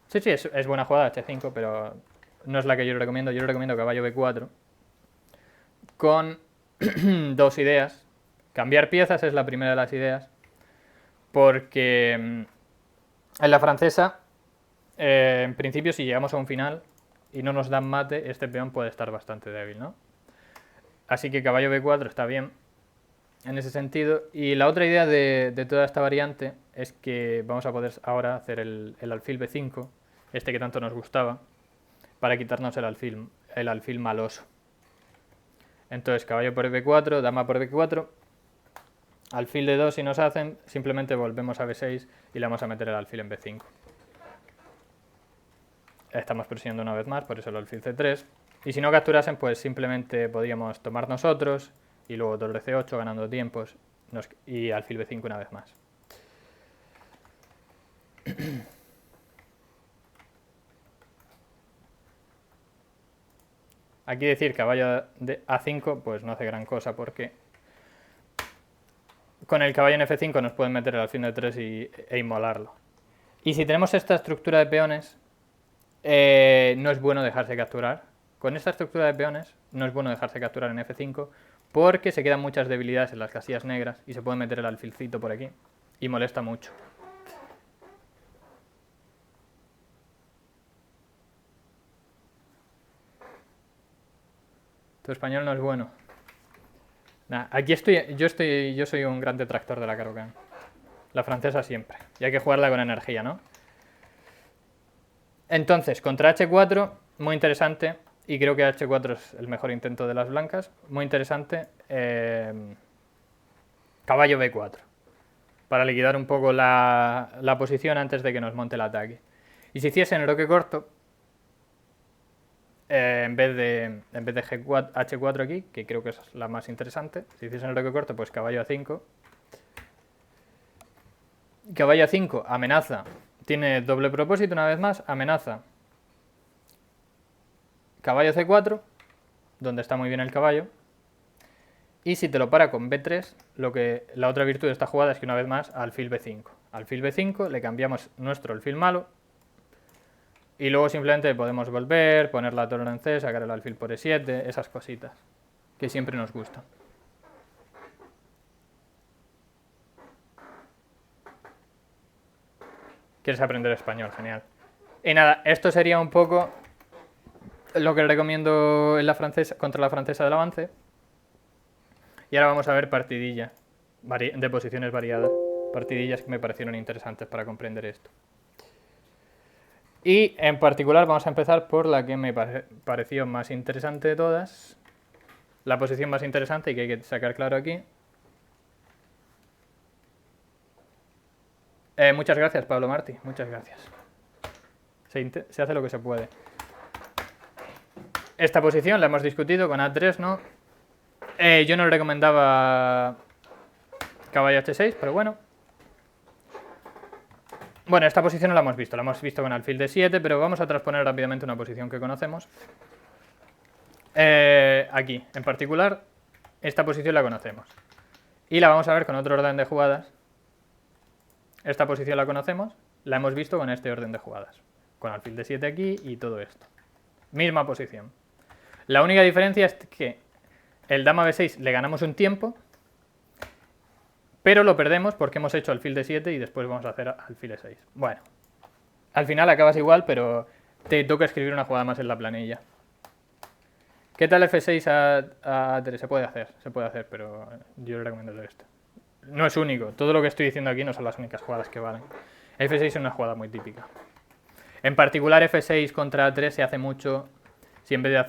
Sí, es buena jugada H5, pero no es la que yo recomiendo. Yo recomiendo caballo B4 con dos ideas. Cambiar piezas es la primera de las ideas, porque en la francesa, en principio, si llegamos a un final y no nos dan mate, este peón puede estar bastante débil, ¿no? Así que caballo B4 está bien en ese sentido. Y la otra idea de toda esta variante es que vamos a poder ahora hacer el alfil B5, este que tanto nos gustaba, para quitarnos el alfil maloso. Entonces caballo por B4, dama por B4, alfil de 2 si nos hacen, simplemente volvemos a B6 y le vamos a meter el alfil en B5. Estamos presionando una vez más, por eso el alfil C3. Y si no capturasen, pues simplemente podríamos tomar nosotros, y luego torre C8 ganando tiempos y alfil B5 una vez más. Aquí decir caballo de A5 pues no hace gran cosa porque con el caballo en F5 nos pueden meter el alfil de 3 e inmolarlo. Y si tenemos esta estructura de peones, no es bueno dejarse capturar. Con esta estructura de peones no es bueno dejarse capturar en F5 porque se quedan muchas debilidades en las casillas negras y se puede meter el alfilcito por aquí y molesta mucho. Tu español no es bueno. Nah, aquí yo soy un gran detractor de la Caro-Kann. La francesa siempre. Y hay que jugarla con energía, ¿no? Entonces, contra H4, muy interesante. Y creo que H4 es el mejor intento de las blancas. Muy interesante. Caballo B4. Para liquidar un poco la posición antes de que nos monte el ataque. Y si hiciesen el bloque corto, en vez de G4, H4 aquí, que creo que es la más interesante, si hiciesen el bloque corto, pues caballo A5. Caballo A5 amenaza, tiene doble propósito una vez más, amenaza. Caballo C4, donde está muy bien el caballo. Y si te lo para con B3, la otra virtud de esta jugada es que una vez más alfil B5. Alfil B5, le cambiamos nuestro alfil malo. Y luego simplemente podemos volver, poner la torre en C, sacar el alfil por E7, esas cositas que siempre nos gustan. ¿Quieres aprender español? Genial. Y nada, esto sería un poco lo que recomiendo en contra la francesa del avance. Y ahora vamos a ver partidillas de posiciones variadas. Partidillas que me parecieron interesantes para comprender esto. Y en particular vamos a empezar por la que me pareció más interesante de todas. La posición más interesante y que hay que sacar claro aquí. Muchas gracias, Pablo Martí. Muchas gracias. Se hace lo que se puede. Esta posición la hemos discutido con A3, ¿no? Yo no recomendaba caballo H6, pero bueno. Bueno, esta posición no la hemos visto con alfil D7, pero vamos a transponer rápidamente una posición que conocemos. Aquí, en particular, esta posición la conocemos. Y la vamos a ver con otro orden de jugadas. Esta posición la conocemos, la hemos visto con este orden de jugadas. Con alfil D7 aquí y todo esto. Misma posición. La única diferencia es que el dama B6 le ganamos un tiempo, pero lo perdemos porque hemos hecho alfil D7 y después vamos a hacer alfil E6. Bueno, al final acabas igual, pero te toca escribir una jugada más en la planilla. ¿Qué tal F6 a 3? Se puede hacer, pero yo le recomiendo esto. No es único, todo lo que estoy diciendo aquí no son las únicas jugadas que valen. F6 es una jugada muy típica. En particular F6 contra A3 se hace mucho si en vez de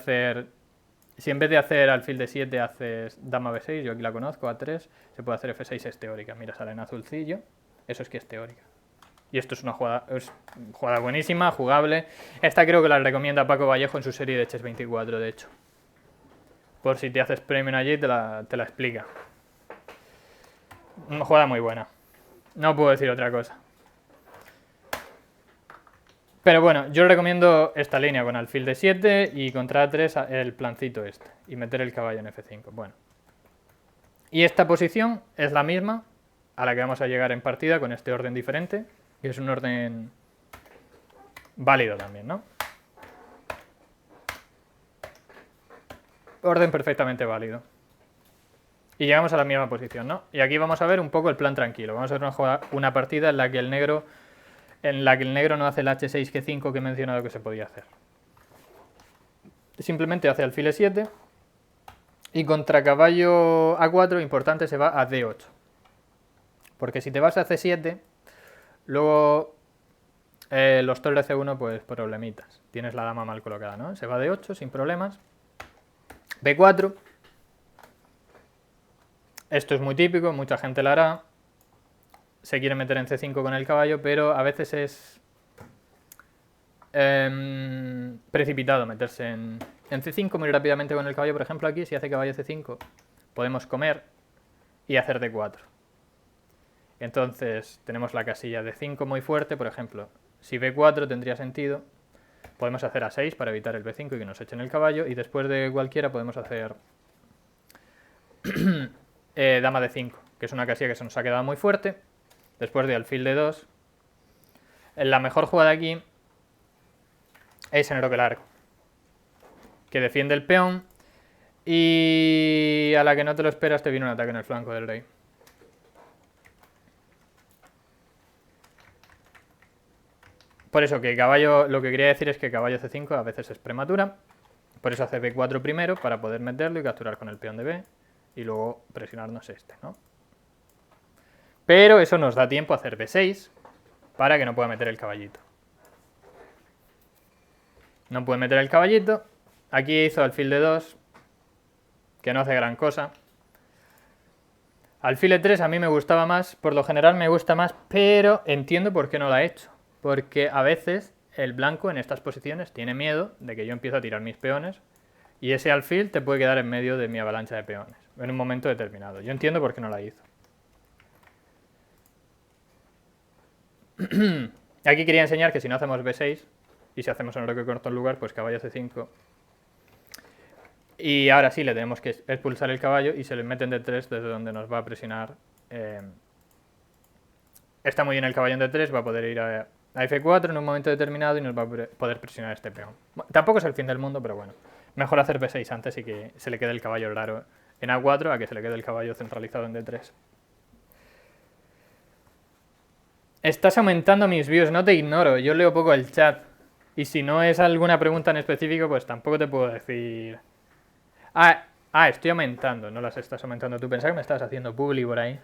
hacer alfil D7 haces dama B6, yo aquí la conozco, A3, se puede hacer F6, es teórica. Mira, sale en azulcillo, eso es que es teórica. Y esto es una jugada buenísima, jugable. Esta creo que la recomienda Paco Vallejo en su serie de Chess 24, de hecho. Por si te haces premium allí, te la explica. Una jugada muy buena. No puedo decir otra cosa. Pero bueno, yo recomiendo esta línea con alfil D7 y contra A3 el plancito este. Y meter el caballo en F5. Bueno. Y esta posición es la misma a la que vamos a llegar en partida con este orden diferente. Que es un orden válido también, ¿no? Orden perfectamente válido. Y llegamos a la misma posición, ¿no? Y aquí vamos a ver un poco el plan tranquilo. Vamos a ver una partida en la que el negro no hace el H6 G5 que he mencionado que se podía hacer. Simplemente hace alfil E7 y contra caballo A4, importante, se va a D8. Porque si te vas a C7, luego los torre C1, pues problemitas. Tienes la dama mal colocada, ¿no? Se va a D8 sin problemas. B4. Esto es muy típico, mucha gente lo hará. Se quiere meter en C5 con el caballo, pero a veces es precipitado meterse en C5 muy rápidamente con el caballo. Por ejemplo, aquí, si hace caballo C5, podemos comer y hacer D4. Entonces tenemos la casilla de 5 muy fuerte, por ejemplo, si B4 tendría sentido, podemos hacer A6 para evitar el B5 y que nos echen el caballo, y después de cualquiera podemos hacer dama D5, que es una casilla que se nos ha quedado muy fuerte, después de alfil D2. La mejor jugada aquí es en roque largo, que defiende el peón y a la que no te lo esperas te viene un ataque en el flanco del rey. Por eso que caballo, lo que quería decir es que caballo C5 a veces es prematura, por eso hace B4 primero para poder meterlo y capturar con el peón de B y luego presionarnos este, ¿no? Pero eso nos da tiempo a hacer B6 para que no pueda meter el caballito. No puede meter el caballito. Aquí hizo alfil D2, que no hace gran cosa. Alfil E3 a mí me gustaba más, por lo general me gusta más, pero entiendo por qué no lo ha hecho. Porque a veces el blanco en estas posiciones tiene miedo de que yo empiezo a tirar mis peones y ese alfil te puede quedar en medio de mi avalancha de peones en un momento determinado. Yo entiendo por qué no la hizo. Aquí quería enseñar que si no hacemos B6 y si hacemos un roque corto en lugar, pues caballo C5. Y ahora sí le tenemos que expulsar el caballo y se le meten D3 desde donde nos va a presionar. Está muy bien el caballo en D3, va a poder ir a F4 en un momento determinado y nos va a poder presionar este peón. Bueno, tampoco es el fin del mundo, pero bueno. Mejor hacer B6 antes y que se le quede el caballo raro en A4 a que se le quede el caballo centralizado en D3. Estás aumentando mis views, no te ignoro, yo leo poco el chat. Y si no es alguna pregunta en específico, pues tampoco te puedo decir... estoy aumentando, no las estás aumentando tú. Pensaba que me estabas haciendo publi por ahí.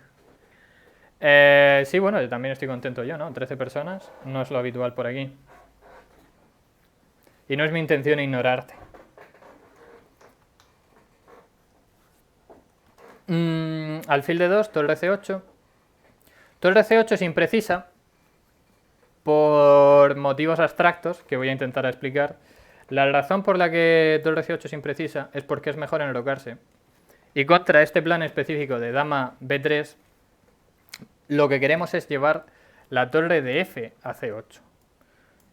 Sí, bueno, yo también estoy contento yo, ¿no? 13 personas, no es lo habitual por aquí. Y no es mi intención ignorarte. Alfil de 2, torre C8. Torre C8 es imprecisa por motivos abstractos que voy a intentar explicar. La razón por la que torre C8 es imprecisa es porque es mejor enrocarse. Y contra este plan específico de dama B3, lo que queremos es llevar la torre de F a C8.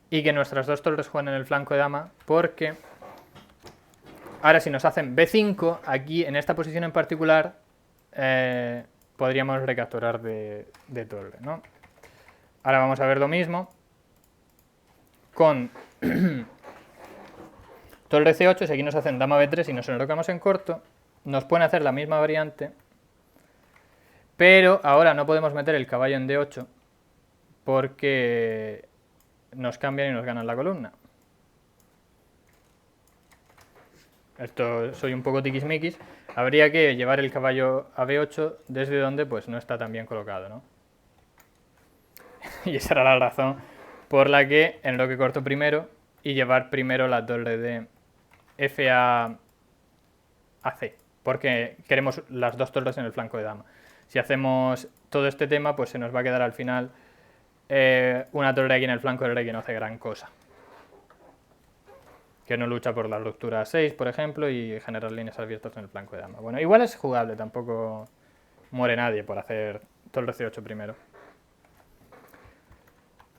Y que nuestras dos torres jueguen en el flanco de dama, porque ahora si nos hacen B5, aquí en esta posición en particular, podríamos recapturar de torre, ¿no? Ahora vamos a ver lo mismo con torre C8, si aquí nos hacen dama B3 y nos enrocamos en corto, nos pueden hacer la misma variante, pero ahora no podemos meter el caballo en D8 porque nos cambian y nos ganan la columna. Esto soy un poco tiquismiquis. Habría que llevar el caballo a B8 desde donde pues no está tan bien colocado, ¿no? Y esa era la razón por la que enroque corto primero y llevar primero la torre de F a C, porque queremos las dos torres en el flanco de dama. Si hacemos todo este tema, pues se nos va a quedar al final una torre aquí en el flanco del rey que no hace gran cosa. Que no lucha por la ruptura 6, por ejemplo, y generar líneas abiertas en el flanco de dama. Bueno, igual es jugable, tampoco muere nadie por hacer torre C8 primero.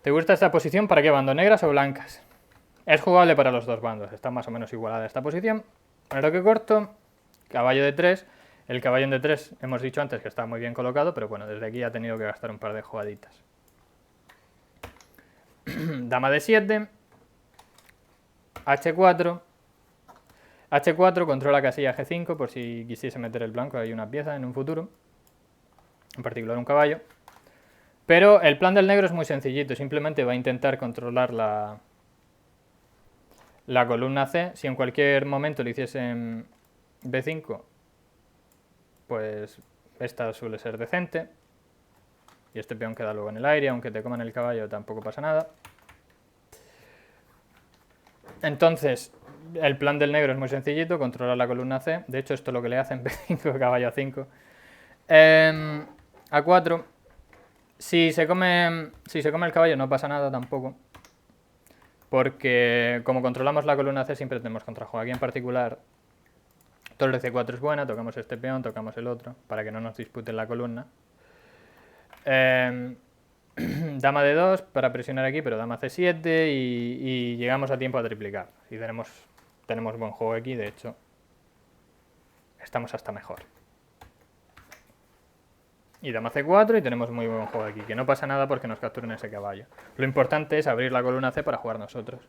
¿Te gusta esta posición? ¿Para qué bando? ¿Negras o blancas? Es jugable para los dos bandos, está más o menos igualada esta posición. Enroque corto, caballo de 3. El caballo en D3 hemos dicho antes que está muy bien colocado, pero bueno, desde aquí ha tenido que gastar un par de jugaditas. Dama de 7. H4. H4 controla casilla G5 por si quisiese meter el blanco ahí una pieza en un futuro. En particular un caballo. Pero el plan del negro es muy sencillito, simplemente va a intentar controlar la columna C. Si en cualquier momento le hiciesen B5, pues esta suele ser decente. Y este peón queda luego en el aire, aunque te coman el caballo tampoco pasa nada. Entonces, el plan del negro es muy sencillito, controlar la columna C. De hecho, esto es lo que le hacen B5, caballo a 5. A4. Si se come el caballo no pasa nada tampoco, porque como controlamos la columna C siempre tenemos contrajuego. Aquí en particular Torre C4 es buena, tocamos este peón, tocamos el otro, para que no nos disputen la columna. Dama D2 para presionar aquí, pero dama C7 y llegamos a tiempo a triplicar. Y tenemos buen juego aquí, de hecho, estamos hasta mejor. Y dama C4 y tenemos muy buen juego aquí, que no pasa nada porque nos capturen ese caballo. Lo importante es abrir la columna C para jugar nosotros.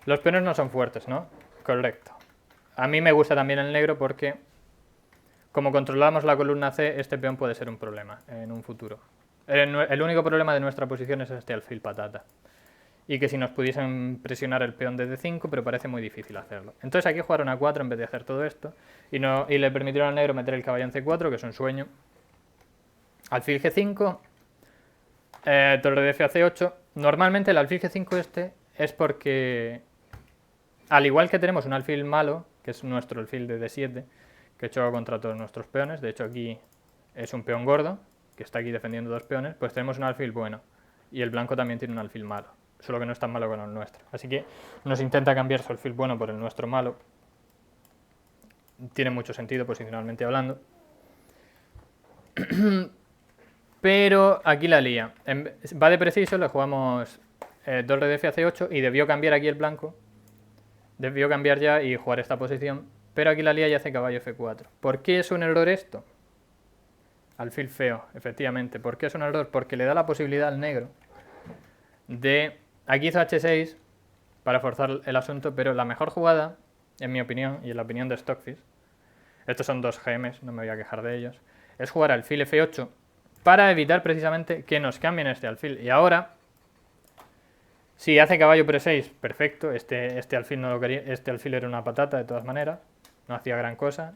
Los peones no son fuertes, ¿no? Correcto. A mí me gusta también el negro porque, como controlamos la columna C, este peón puede ser un problema en un futuro. El único problema de nuestra posición es este alfil patata. Y que si nos pudiesen presionar el peón de D5, pero parece muy difícil hacerlo. Entonces aquí jugaron a 4 en vez de hacer todo esto. Y le permitieron al negro meter el caballo en C4, que es un sueño. Alfil G5. Torre de F a C8. Normalmente el alfil G5 este es porque, al igual que tenemos un alfil malo, que es nuestro alfil de D7, que choca contra todos nuestros peones, de hecho aquí es un peón gordo, que está aquí defendiendo dos peones, pues tenemos un alfil bueno. Y el blanco también tiene un alfil malo, solo que no es tan malo como el nuestro. Así que nos intenta cambiar su alfil bueno por el nuestro malo. Tiene mucho sentido posicionalmente hablando. Pero aquí la lía. Va de preciso, le jugamos torre de F a C8 y debió cambiar aquí el blanco. Debió cambiar ya y jugar esta posición. Pero aquí la lía y hace caballo F4. ¿Por qué es un error esto? Alfil feo, efectivamente. ¿Por qué es un error? Porque le da la posibilidad al negro de... Aquí hizo H6 para forzar el asunto, pero la mejor jugada, en mi opinión, y en la opinión de Stockfish, estos son dos GMs, no me voy a quejar de ellos, es jugar alfil F8 para evitar precisamente que nos cambien este alfil. Y ahora, si hace caballo Pre6, perfecto, este alfil no lo quería, este alfil era una patata de todas maneras, no hacía gran cosa.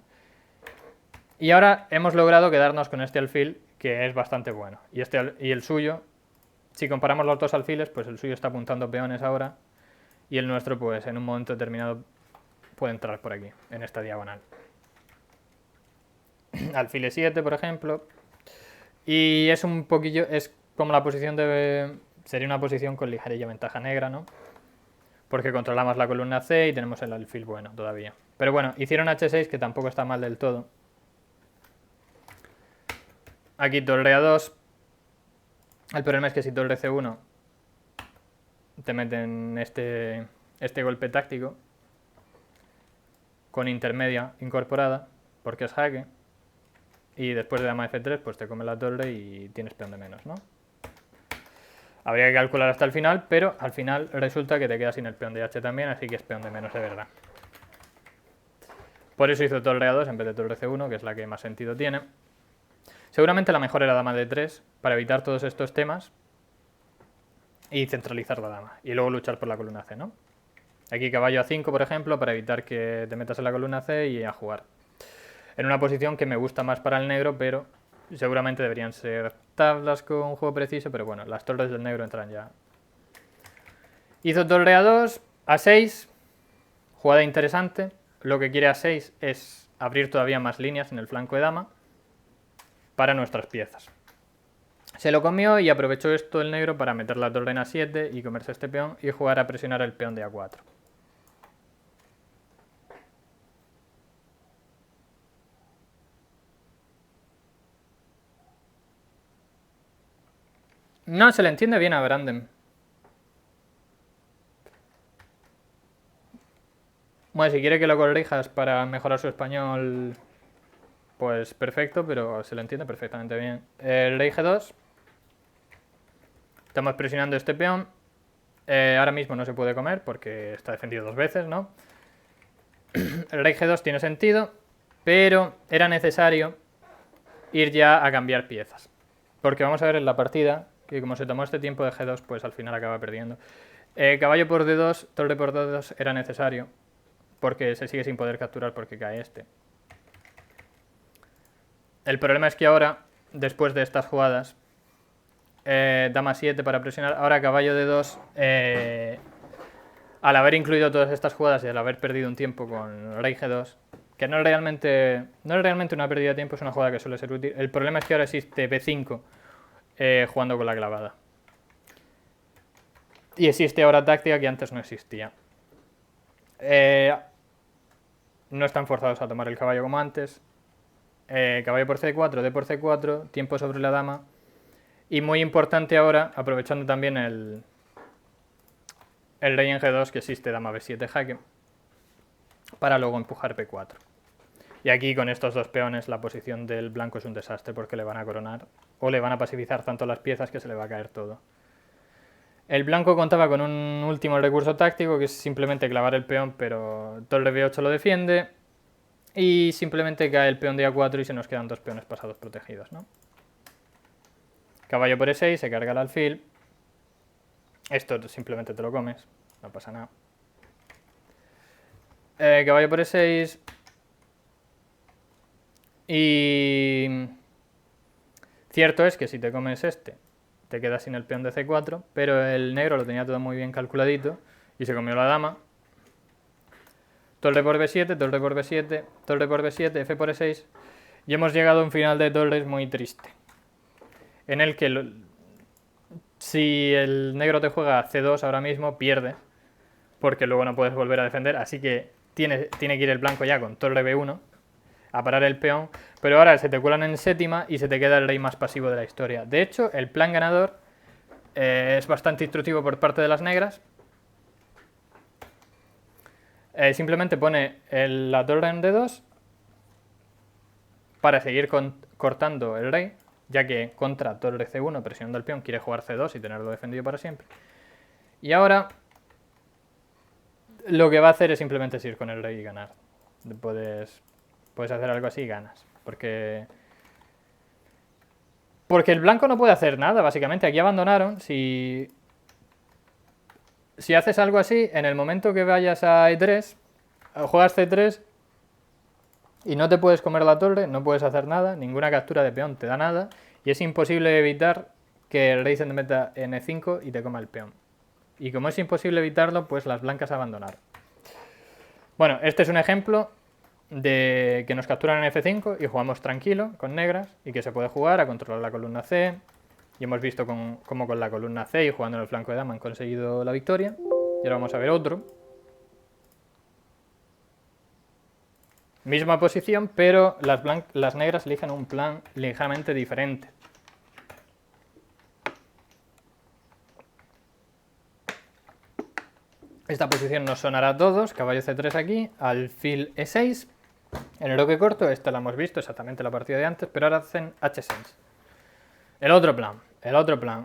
Y ahora hemos logrado quedarnos con este alfil, que es bastante bueno. Y el suyo, si comparamos los dos alfiles, pues el suyo está apuntando peones ahora, y el nuestro, pues en un momento determinado, puede entrar por aquí, en esta diagonal. Alfil E7, por ejemplo. Y es un poquillo, es como la posición de... Sería una posición con ligerilla ventaja negra, ¿no? Porque controlamos la columna C y tenemos el alfil bueno todavía. Pero bueno, hicieron H6, que tampoco está mal del todo. Aquí torre A2. El problema es que si torre C1 te meten este golpe táctico con intermedia incorporada, porque es jaque. Y después de dama F3, pues te come la torre y tienes peón de menos, ¿no? Habría que calcular hasta el final, pero al final resulta que te quedas sin el peón de H también, así que es peón de menos de verdad. Por eso hizo torre A2 en vez de torre C1, que es la que más sentido tiene. Seguramente la mejor era dama D3, para evitar todos estos temas y centralizar la dama. Y luego luchar por la columna C, ¿no? Aquí caballo A5, por ejemplo, para evitar que te metas en la columna C y a jugar. En una posición que me gusta más para el negro, pero seguramente deberían ser tablas con juego preciso, pero bueno, las torres del negro entran ya. Hizo torre A2, A6, jugada interesante. Lo que quiere A6 es abrir todavía más líneas en el flanco de dama para nuestras piezas. Se lo comió y aprovechó esto el negro para meter la torre en A7 y comerse este peón y jugar a presionar el peón de A4. No, se le entiende bien a Brandem. Bueno, si quiere que lo corrijas para mejorar su español, pues perfecto, pero se le entiende perfectamente bien. El rey G2. Estamos presionando este peón. Ahora mismo no se puede comer porque está defendido dos veces, ¿no? El rey G2 tiene sentido, pero era necesario ir ya a cambiar piezas. Porque vamos a ver en la partida que como se tomó este tiempo de G2, pues al final acaba perdiendo. Caballo por D2, torre por D2 era necesario, porque se sigue sin poder capturar porque cae este. El problema es que ahora, después de estas jugadas, dama 7 para presionar, ahora caballo D2, al haber incluido todas estas jugadas y al haber perdido un tiempo con rey G2, que no es realmente una pérdida de tiempo, es una jugada que suele ser útil. El problema es que ahora existe B5 jugando con la clavada. Y existe ahora táctica que antes no existía. No están forzados a tomar el caballo como antes. Caballo por C4, D por C4, tiempo sobre la dama. Y muy importante ahora, aprovechando también el rey en G2, que existe dama B7 jaque, para luego empujar P4. Y aquí con estos dos peones la posición del blanco es un desastre porque le van a coronar o le van a pasivizar tanto las piezas que se le va a caer todo. El blanco contaba con un último recurso táctico que es simplemente clavar el peón, pero torre B8 lo defiende y simplemente cae el peón de A4 y se nos quedan dos peones pasados protegidos, ¿no? Caballo por E6, se carga el alfil. Esto simplemente te lo comes, no pasa nada. Caballo por E6. Y cierto es que si te comes este, te quedas sin el peón de C4, pero el negro lo tenía todo muy bien calculadito y se comió la dama. Torre por B7, torre por B7, torre por B7, F por E6. Y hemos llegado a un final de torres muy triste, en el que si el negro te juega C2 ahora mismo, pierdes, porque luego no puedes volver a defender, así que tiene que ir el blanco ya con torre B1 a parar el peón, pero ahora se te cuelan en séptima y se te queda el rey más pasivo de la historia. De hecho, el plan ganador es bastante instructivo por parte de las negras. Simplemente pone la torre en D2 para seguir cortando el rey, ya que contra torre C1 presionando el peón quiere jugar C2 y tenerlo defendido para siempre. Y ahora lo que va a hacer es simplemente seguir con el rey y ganar. Puedes hacer algo así y ganas. Porque el blanco no puede hacer nada, básicamente. Aquí abandonaron. Si haces algo así, en el momento que vayas a E3, juegas C3 y no te puedes comer la torre, no puedes hacer nada, ninguna captura de peón te da nada, y es imposible evitar que el rey se te meta en E5 y te coma el peón. Y como es imposible evitarlo, pues las blancas abandonaron. Bueno, este es un ejemplo de que nos capturan en F5 y jugamos tranquilo con negras y que se puede jugar a controlar la columna C. Y hemos visto cómo con la columna C y jugando en el flanco de dama han conseguido la victoria. Y ahora vamos a ver otro. Misma posición, pero las negras eligen un plan ligeramente diferente. Esta posición nos sonará a todos, caballo C3 aquí, alfil E6. En el bloque corto, esta la hemos visto exactamente la partida de antes, pero ahora hacen H6. El otro plan,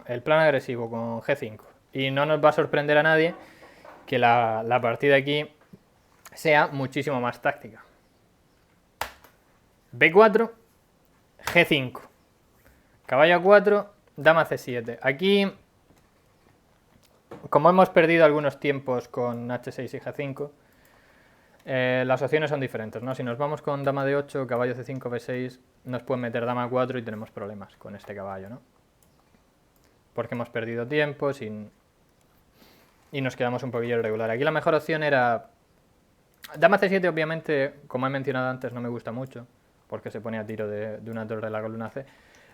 el plan agresivo con G5. Y no nos va a sorprender a nadie que la partida aquí sea muchísimo más táctica. B4, G5. Caballo A4, dama C7. Aquí, como hemos perdido algunos tiempos con H6 y G5, las opciones son diferentes, ¿no? Si nos vamos con dama D8, caballo C5, B6, nos pueden meter dama A4 y tenemos problemas con este caballo, ¿no? Porque hemos perdido tiempos y nos quedamos un poquillo irregular. Aquí la mejor opción era dama C7, obviamente, como he mencionado antes, no me gusta mucho, porque se pone a tiro de una torre de la columna C.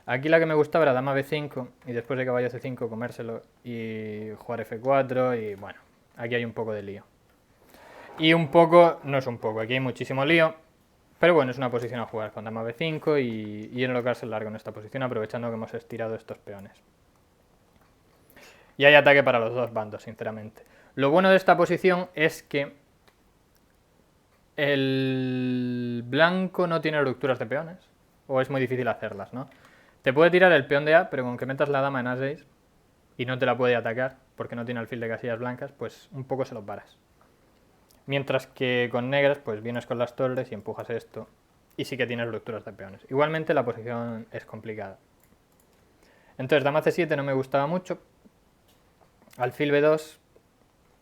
Aquí la que me gustaba era dama B5 y después de caballo C5 comérselo y jugar F4 y bueno, aquí hay un poco de lío. Y un poco, no es un poco, aquí hay muchísimo lío, pero bueno, es una posición a jugar con dama B5 y enlocarse el largo en esta posición aprovechando que hemos estirado estos peones. Y hay ataque para los dos bandos, sinceramente. Lo bueno de esta posición es que el blanco no tiene rupturas de peones, o es muy difícil hacerlas, ¿no? Te puede tirar el peón de A, pero con que metas la dama en A6 y no te la puede atacar porque no tiene alfil de casillas blancas, pues un poco se lo paras. Mientras que con negras, pues vienes con las torres y empujas esto y sí que tienes rupturas de peones. Igualmente la posición es complicada. Entonces dama C7 no me gustaba mucho. Alfil B2,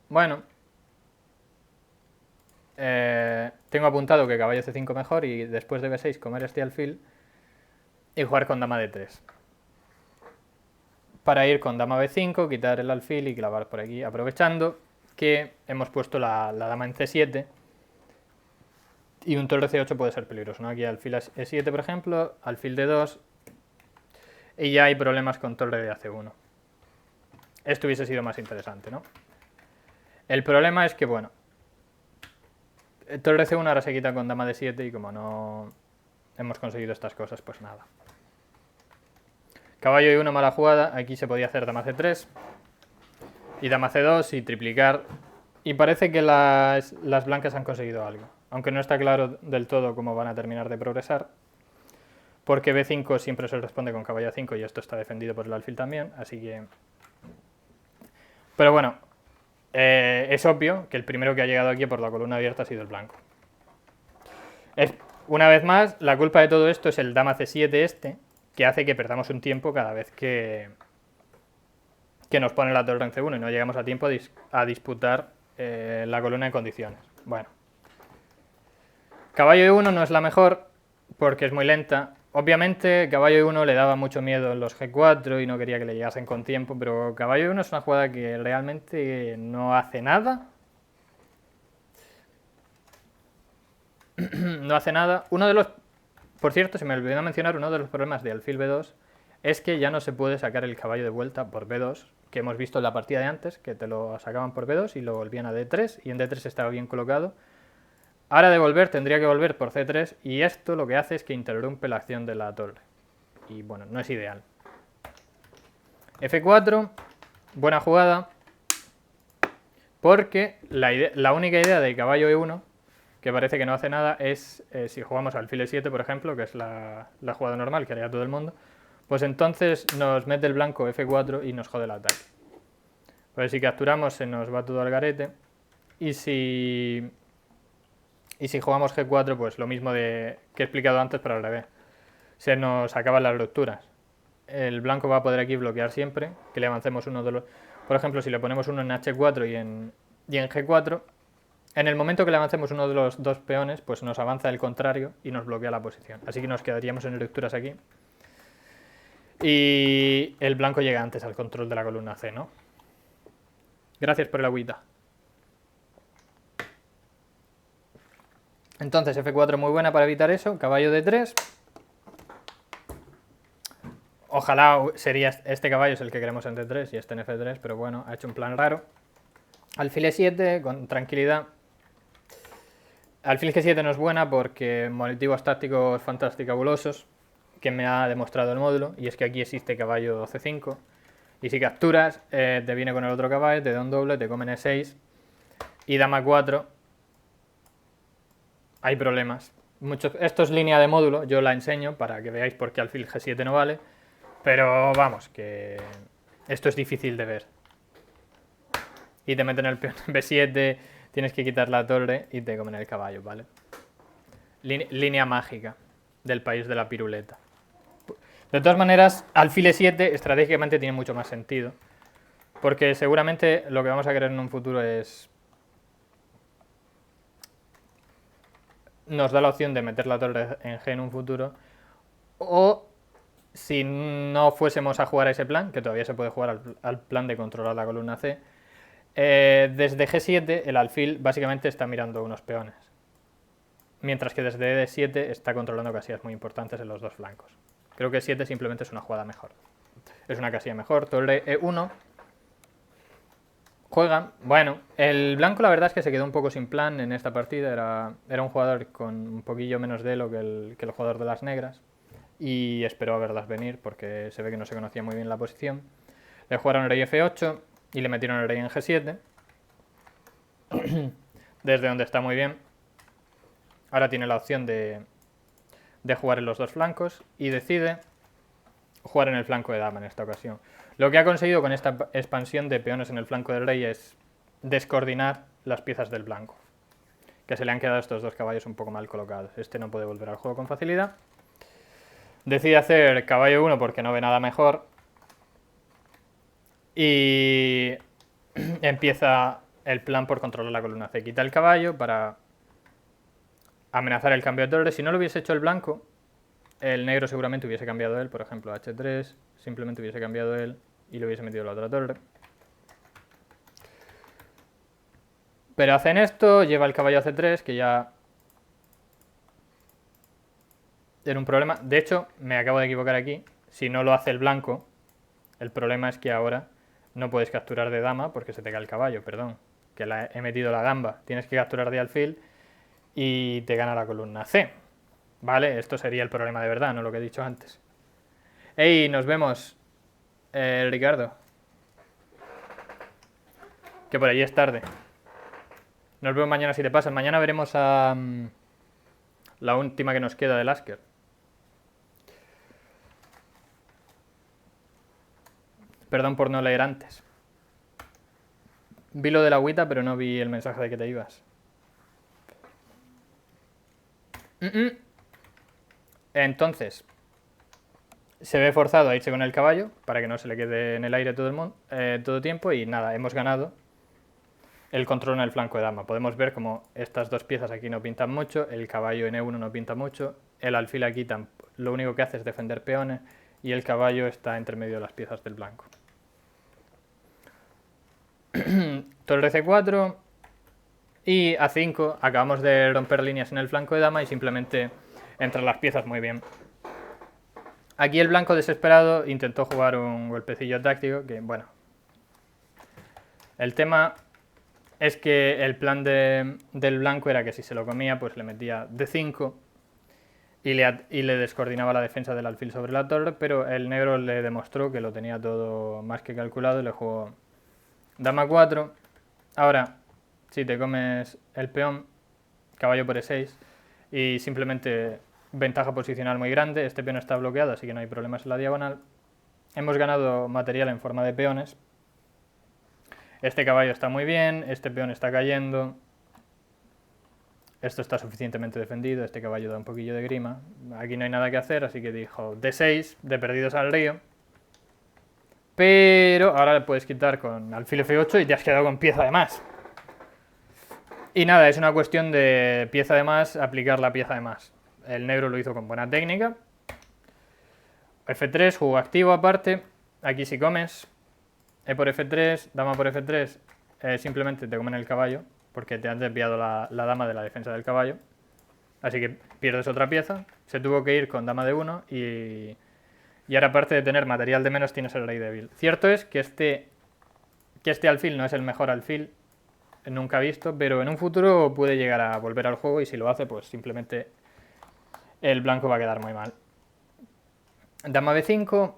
bueno, tengo apuntado que caballo C5 mejor y después de B6 comer este alfil y jugar con dama D3. Para ir con dama B5, quitar el alfil y clavar por aquí, aprovechando que hemos puesto la dama en C7 y un torre C8 puede ser peligroso, ¿no? Aquí alfil E7, por ejemplo, alfil D2 y ya hay problemas con torre de AC1. esto hubiese sido más interesante, ¿no? El problema es que, bueno, torre C1 ahora se quita con dama de 7 y como no hemos conseguido estas cosas, pues nada. Caballo E1 mala jugada, aquí se podía hacer dama C3 y dama C2 y triplicar. Y parece que las blancas han conseguido algo, aunque no está claro del todo cómo van a terminar de progresar, porque B5 siempre se responde con caballo A5 y esto está defendido por el alfil también, así que... Pero bueno, es obvio que el primero que ha llegado aquí por la columna abierta ha sido el blanco. Una vez más, la culpa de todo esto es el dama C7 este, que hace que perdamos un tiempo cada vez que nos pone la torre en C1 y no llegamos a tiempo a disputar la columna en condiciones. Bueno, caballo E1 no es la mejor porque es muy lenta. Obviamente caballo E1 le daba mucho miedo en los G4 y no quería que le llegasen con tiempo, pero caballo E1 es una jugada que realmente no hace nada. No hace nada. Por cierto, se me olvidó mencionar, uno de los problemas de alfil B2 es que ya no se puede sacar el caballo de vuelta por B2, que hemos visto en la partida de antes, que te lo sacaban por B2 y lo volvían a D3, y en D3 estaba bien colocado. Ahora de volver tendría que volver por C3 y esto lo que hace es que interrumpe la acción de la torre. Y bueno, no es ideal. F4, buena jugada, porque la única idea de caballo E1, que parece que no hace nada, es si jugamos alfil E7, por ejemplo, que es la jugada normal que haría todo el mundo, pues entonces nos mete el blanco F4 y nos jode el ataque. Pues si capturamos se nos va todo al garete, y si jugamos G4, pues lo mismo que he explicado antes, pero al revés. Se nos acaban las rupturas. El blanco va a poder aquí bloquear siempre, que le avancemos uno de los... Por ejemplo, si le ponemos uno en H4 y en G4, en el momento que le avancemos uno de los dos peones, pues nos avanza el contrario y nos bloquea la posición. Así que nos quedaríamos en rupturas aquí. Y el blanco llega antes al control de la columna C, ¿no? Gracias por el agüita. Entonces F4 muy buena para evitar eso, caballo D3. Ojalá sería este caballo es el que queremos en D3 y este en F3, pero bueno, ha hecho un plan raro. Alfil E7 con tranquilidad. Alfil G7 no es buena porque motivos tácticos fantásticos fabulosos que me ha demostrado el módulo, y es que aquí existe caballo C5 y si capturas te viene con el otro caballo, te da un doble, te comen E6 y dama 4. Hay problemas. Esto es línea de módulo, yo la enseño para que veáis por qué alfil G7 no vale, pero vamos, que esto es difícil de ver. Y te meten el peón B7, tienes que quitar la torre y te comen el caballo, ¿vale? Línea mágica del país de la piruleta. De todas maneras, alfil E7 estratégicamente tiene mucho más sentido, porque seguramente lo que vamos a querer en un futuro es... Nos da la opción de meter la torre en G en un futuro, o si no fuésemos a jugar a ese plan, que todavía se puede jugar al plan de controlar la columna C, desde G7 el alfil básicamente está mirando unos peones, mientras que desde D7 está controlando casillas muy importantes en los dos flancos. Creo que E7 simplemente es una jugada mejor. Es una casilla mejor. Torre E1. Juegan. Bueno, el blanco la verdad es que se quedó un poco sin plan en esta partida. Era un jugador con un poquillo menos de elo que el jugador de las negras. Y esperó a verlas venir porque se ve que no se conocía muy bien la posición. Le jugaron el rey F8 y le metieron el rey en G7. Desde donde está muy bien. Ahora tiene la opción de jugar en los dos flancos y decide jugar en el flanco de dama en esta ocasión. Lo que ha conseguido con esta expansión de peones en el flanco del rey es descoordinar las piezas del blanco, que se le han quedado estos dos caballos un poco mal colocados. Este no puede volver al juego con facilidad. Decide hacer caballo 1 porque no ve nada mejor y empieza el plan por controlar la columna C. Quita el caballo para amenazar el cambio de torre. Si no lo hubiese hecho el blanco, el negro seguramente hubiese cambiado él, por ejemplo H3, simplemente hubiese cambiado él y le hubiese metido la otra torre. Pero hacen esto, lleva el caballo a C3, que ya era un problema. De hecho, me acabo de equivocar aquí. Si no lo hace el blanco, el problema es que ahora no puedes capturar de dama porque se te cae el caballo, perdón, que he metido la gamba. Tienes que capturar de alfil y te gana la columna C. Vale, esto sería el problema de verdad, no lo que he dicho antes. ¡Ey! Nos vemos, Ricardo. Que por allí es tarde. Nos vemos mañana si te pasas. Mañana veremos a la última que nos queda del Asker. Perdón por no leer antes. Vi lo de la agüita, pero no vi el mensaje de que te ibas. Entonces, se ve forzado a irse con el caballo para que no se le quede en el aire todo tiempo y nada, hemos ganado el control en el flanco de dama. Podemos ver como estas dos piezas aquí no pintan mucho, el caballo en E1 no pinta mucho, el alfil aquí lo único que hace es defender peones y el caballo está entre medio de las piezas del blanco. Torre C4 y A5, acabamos de romper líneas en el flanco de dama y simplemente entran las piezas muy bien. Aquí el blanco desesperado intentó jugar un golpecillo táctico que, bueno, el tema es que el plan del blanco era que si se lo comía pues le metía D5 y le descoordinaba la defensa del alfil sobre la torre, pero el negro le demostró que lo tenía todo más que calculado y le jugó dama 4. Ahora, si te comes el peón, caballo por E6 y simplemente ventaja posicional muy grande, este peón está bloqueado así que no hay problemas en la diagonal. Hemos ganado material en forma de peones. Este caballo está muy bien, este peón está cayendo, esto está suficientemente defendido, este caballo da un poquillo de grima, aquí no hay nada que hacer, así que dijo D6, de perdidos al río, pero ahora le puedes quitar con alfil F8 y te has quedado con pieza de más. Y nada, es una cuestión de pieza de más, aplicar la pieza de más. El negro lo hizo con buena técnica. F3, juego activo aparte, aquí si comes, E por F3, dama por F3, simplemente te comen el caballo, porque te han desviado la dama de la defensa del caballo. Así que pierdes otra pieza, se tuvo que ir con dama de 1 y ahora aparte de tener material de menos tienes el rey débil. Cierto es que este alfil no es el mejor alfil nunca visto, pero en un futuro puede llegar a volver al juego y si lo hace pues simplemente el blanco va a quedar muy mal. Dama B5,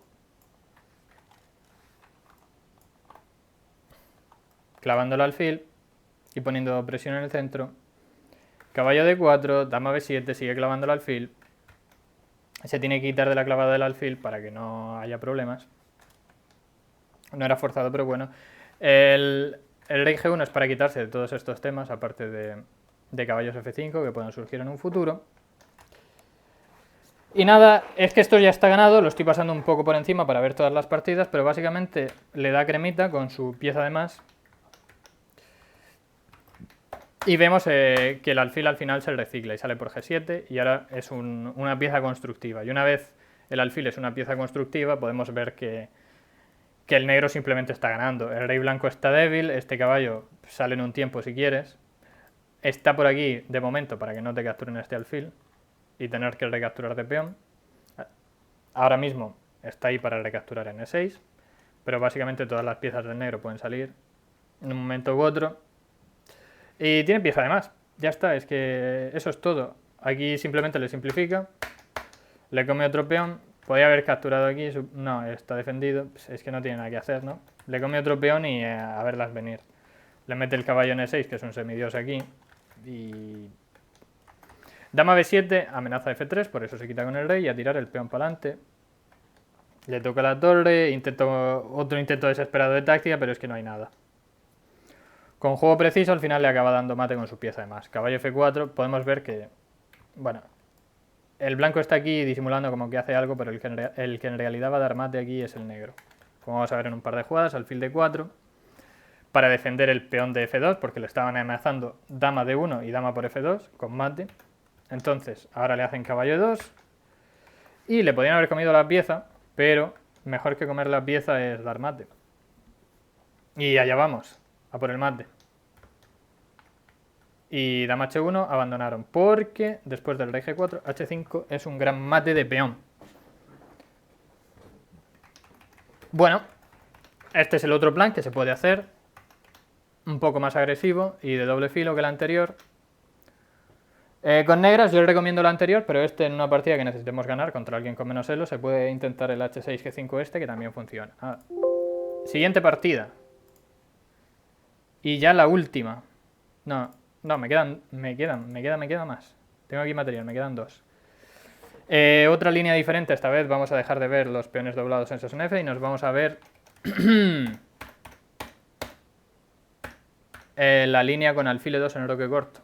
clavando el alfil y poniendo presión en el centro. Caballo D4, dama B7, sigue clavando el alfil. Se tiene que quitar de la clavada del alfil para que no haya problemas. No era forzado, pero bueno. El rey G1 es para quitarse de todos estos temas, aparte de caballos F5 que puedan surgir en un futuro. Y nada, es que esto ya está ganado, lo estoy pasando un poco por encima para ver todas las partidas, pero básicamente le da cremita con su pieza de más. Y vemos que el alfil al final se recicla y sale por G7 y ahora es una pieza constructiva. Y una vez el alfil es una pieza constructiva, podemos ver que el negro simplemente está ganando. El rey blanco está débil, este caballo sale en un tiempo si quieres. Está por aquí de momento para que no te capturen este alfil y tener que recapturar de peón. Ahora mismo está ahí para recapturar en E6, pero básicamente todas las piezas del negro pueden salir en un momento u otro. Y tiene pieza de más, ya está, es que eso es todo. Aquí simplemente le simplifica, le come otro peón, podría haber capturado aquí, no, está defendido, pues es que no tiene nada que hacer, ¿no? Le come otro peón y a verlas venir. Le mete el caballo en E6, que es un semidios aquí, y dama B7, amenaza F3, por eso se quita con el rey y a tirar el peón para adelante. Le toca la torre, otro intento desesperado de táctica, pero es que no hay nada. Con juego preciso al final le acaba dando mate con su pieza de más. Caballo F4, podemos ver que, bueno, el blanco está aquí disimulando como que hace algo, pero el que en realidad va a dar mate aquí es el negro. Como vamos a ver en un par de jugadas, alfil D4, para defender el peón de F2, porque le estaban amenazando dama D1 y dama por F2 con mate. Entonces, ahora le hacen caballo 2 y le podrían haber comido la pieza, pero mejor que comer la pieza es dar mate. Y allá vamos, a por el mate. Y dama H1 abandonaron, porque después del rey G4, H5 es un gran mate de peón. Bueno, Este es el otro plan que se puede hacer, un poco más agresivo y de doble filo que el anterior. Con negras yo les recomiendo el anterior, pero este en una partida que necesitemos ganar contra alguien con menos elo, se puede intentar el H6 G5 este, que también funciona. Siguiente partida. Y ya la última. No, me queda más. Tengo aquí material, me quedan 2. Otra línea diferente, esta vez vamos a dejar de ver los peones doblados en Sason F y nos vamos a ver la línea con alfil E2 en roque corto.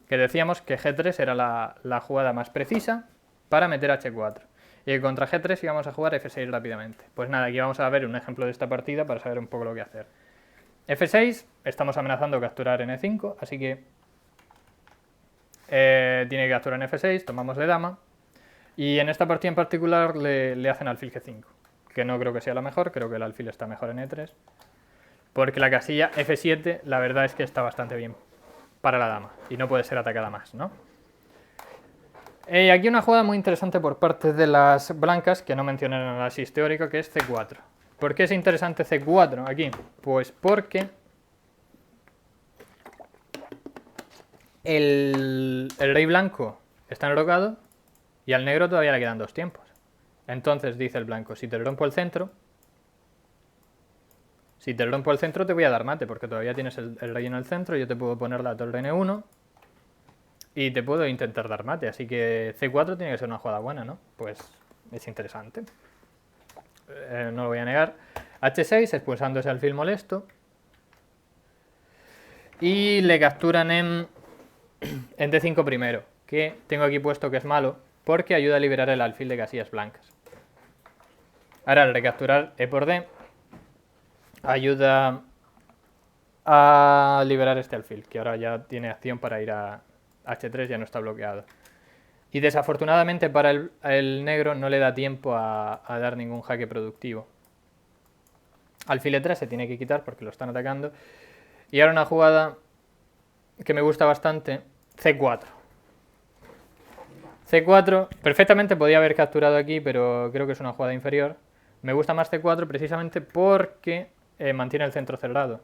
Que decíamos que G3 era la jugada más precisa para meter H4. Y que contra G3 íbamos a jugar F6 rápidamente. Pues nada, aquí vamos a ver un ejemplo de esta partida para saber un poco lo que hacer. F6, estamos amenazando capturar en E5, así que tiene que capturar en F6, tomamos de dama. Y en esta partida en particular le hacen alfil G5, que no creo que sea la mejor, creo que el alfil está mejor en E3. Porque la casilla F7 la verdad es que está bastante bien para la dama y no puede ser atacada más, ¿no? Aquí una jugada muy interesante por parte de las blancas que no mencioné en el análisis teórico, que es C4. ¿Por qué es interesante C4 aquí? Pues porque el rey blanco está enrocado y al negro todavía le quedan 2 tiempos. Entonces dice el blanco, si te rompo el centro te voy a dar mate, porque todavía tienes el rey en el centro, yo te puedo poner la torre N1 y te puedo intentar dar mate, así que C4 tiene que ser una jugada buena, ¿no? Pues es interesante. No lo voy a negar. H6, expulsando ese alfil molesto. Y le capturan en D5 primero, que tengo aquí puesto que es malo, porque ayuda a liberar el alfil de casillas blancas. Ahora al recapturar E por D, ayuda a liberar este alfil, que ahora ya tiene acción para ir a H3, ya no está bloqueado. Y desafortunadamente para el negro no le da tiempo a dar ningún jaque productivo. Alfil E3 se tiene que quitar porque lo están atacando. Y ahora una jugada que me gusta bastante, C4. C4, perfectamente podía haber capturado aquí, pero creo que es una jugada inferior. Me gusta más C4 precisamente porque mantiene el centro cerrado.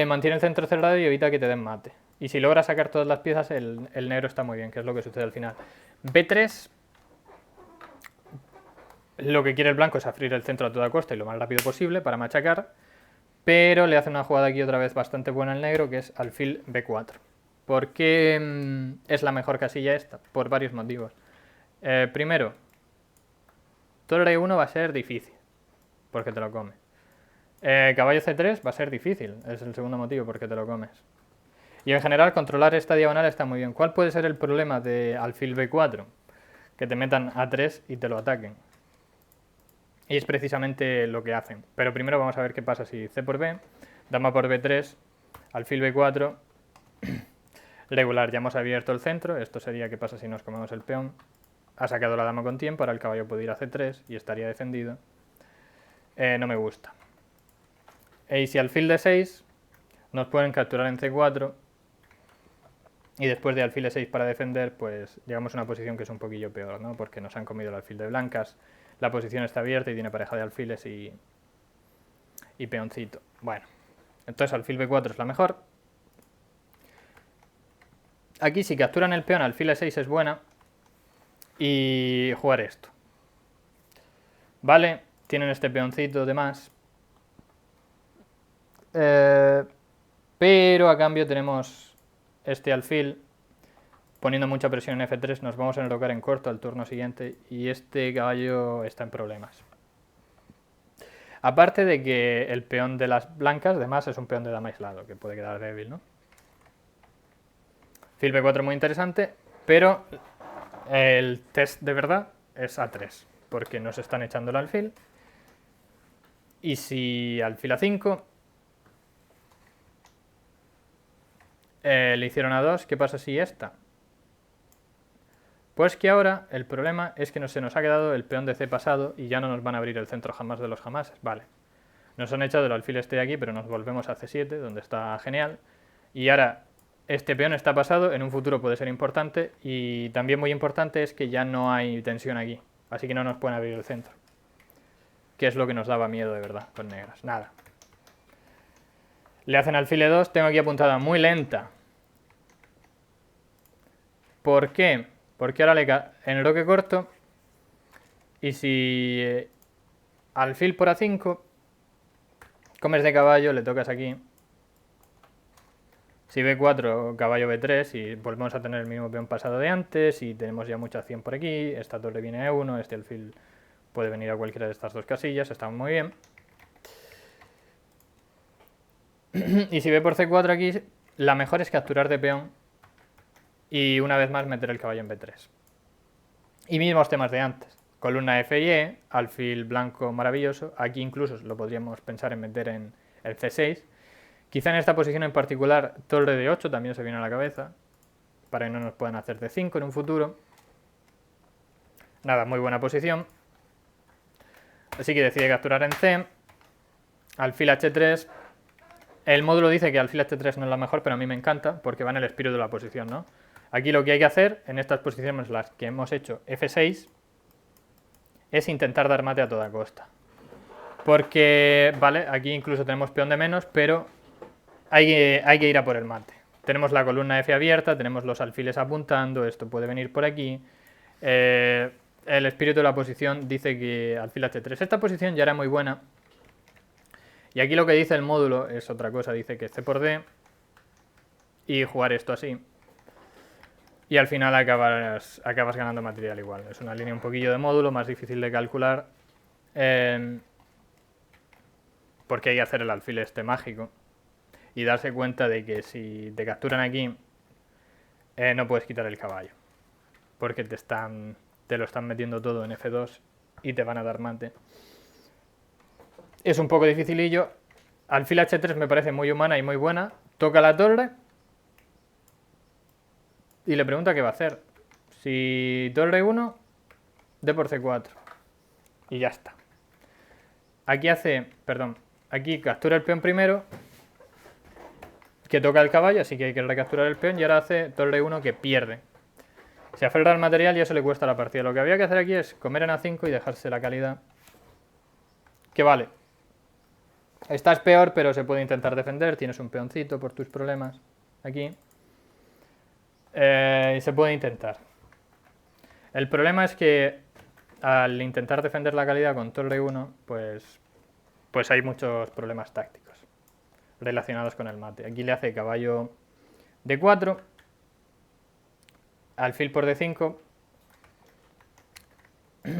Mantiene el centro cerrado y evita que te den mate. Y si logra sacar todas las piezas, el negro está muy bien, que es lo que sucede al final. B3, lo que quiere el blanco es abrir el centro a toda costa y lo más rápido posible para machacar, pero le hace una jugada aquí otra vez bastante buena al negro, que es alfil B4. ¿Por qué es la mejor casilla esta? Por varios motivos. Primero, torre E1 va a ser difícil, porque te lo come. Caballo C3 va a ser difícil, es el segundo motivo, porque te lo comes. Y en general controlar esta diagonal está muy bien. ¿Cuál puede ser el problema de alfil B4? Que te metan A3 y te lo ataquen. Y es precisamente lo que hacen. Pero primero vamos a ver qué pasa si C por B, dama por B3, alfil B4, regular, ya hemos abierto el centro, esto sería qué pasa si nos comemos el peón. Ha sacado la dama con tiempo, ahora el caballo puede ir a C3 y estaría defendido. No me gusta. Y si alfil D6, nos pueden capturar en C4 y después de alfil E6 para defender, pues llegamos a una posición que es un poquillo peor, ¿no? Porque nos han comido el alfil de blancas, la posición está abierta y tiene pareja de alfiles y peoncito. Bueno, entonces alfil B4 es la mejor. Aquí si capturan el peón, alfil E6 es buena. Y jugar esto. Vale, tienen este peoncito de más. Pero a cambio tenemos este alfil poniendo mucha presión en F3, nos vamos a enrocar en corto al turno siguiente y este caballo está en problemas. Aparte de que el peón de las blancas, además, es un peón de dama aislado, que puede quedar débil, ¿no? Fil B4 muy interesante, pero el test de verdad es A3, porque nos están echando el alfil. Y si alfil A5... le hicieron A2, ¿qué pasa si esta? Pues que ahora el problema es que se nos ha quedado el peón de C pasado y ya no nos van a abrir el centro jamás de los jamases. Vale, nos han echado el alfil este de aquí, pero nos volvemos a C7, donde está genial. Y ahora este peón está pasado, en un futuro puede ser importante y también muy importante es que ya no hay tensión aquí, así que no nos pueden abrir el centro. que es lo que nos daba miedo de verdad con negras. Nada. Le hacen alfil E2, tengo aquí apuntada muy lenta. ¿Por qué? Porque ahora en el roque corto, y si alfil por A5, comes de caballo, le tocas aquí. Si B4, caballo B3, y volvemos a tener el mismo peón pasado de antes, y tenemos ya mucha acción por aquí, esta torre viene a E1, este alfil puede venir a cualquiera de estas dos casillas, está muy bien. Y si B por C4 aquí, la mejor es capturar de peón y una vez más meter el caballo en B3. Y mismos temas de antes, columna F y E, alfil blanco maravilloso, aquí incluso lo podríamos pensar en meter en el C6. Quizá en esta posición en particular, torre de 8 también se viene a la cabeza, para que no nos puedan hacer D5 en un futuro. Nada, muy buena posición. Así que decide capturar en C, alfil H3. El módulo dice que alfil H3 no es la mejor, pero a mí me encanta, porque va en el espíritu de la posición, ¿no? Aquí lo que hay que hacer, en estas posiciones las que hemos hecho F6, es intentar dar mate a toda costa. Porque, vale, aquí incluso tenemos peón de menos, pero hay que ir a por el mate. Tenemos la columna F abierta, tenemos los alfiles apuntando, esto puede venir por aquí. El espíritu de la posición dice que alfil H3. Esta posición ya era muy buena. Y aquí lo que dice el módulo es otra cosa, dice que C por D y jugar esto así. Y al final acabas ganando material igual. Es una línea un poquillo de módulo, más difícil de calcular. Porque hay que hacer el alfil este mágico. Y darse cuenta de que si te capturan aquí, no puedes quitar el caballo. Porque te lo están metiendo todo en F2 y te van a dar mate. Es un poco dificilillo. Alfil H3 me parece muy humana y muy buena. Toca la torre. Y le pregunta qué va a hacer. Si torre 1, D por C4. Y ya está. Aquí captura el peón primero, que toca el caballo, así que hay que recapturar el peón, y ahora hace torre 1 que pierde. Se aferra al material y eso le cuesta la partida. Lo que había que hacer aquí es comer en A5 y dejarse la calidad. Que vale. Estás peor, pero se puede intentar defender. Tienes un peoncito por tus problemas. Aquí. Y se puede intentar. El problema es que al intentar defender la calidad con torre 1, pues hay muchos problemas tácticos relacionados con el mate. Aquí le hace caballo D4, alfil por D5.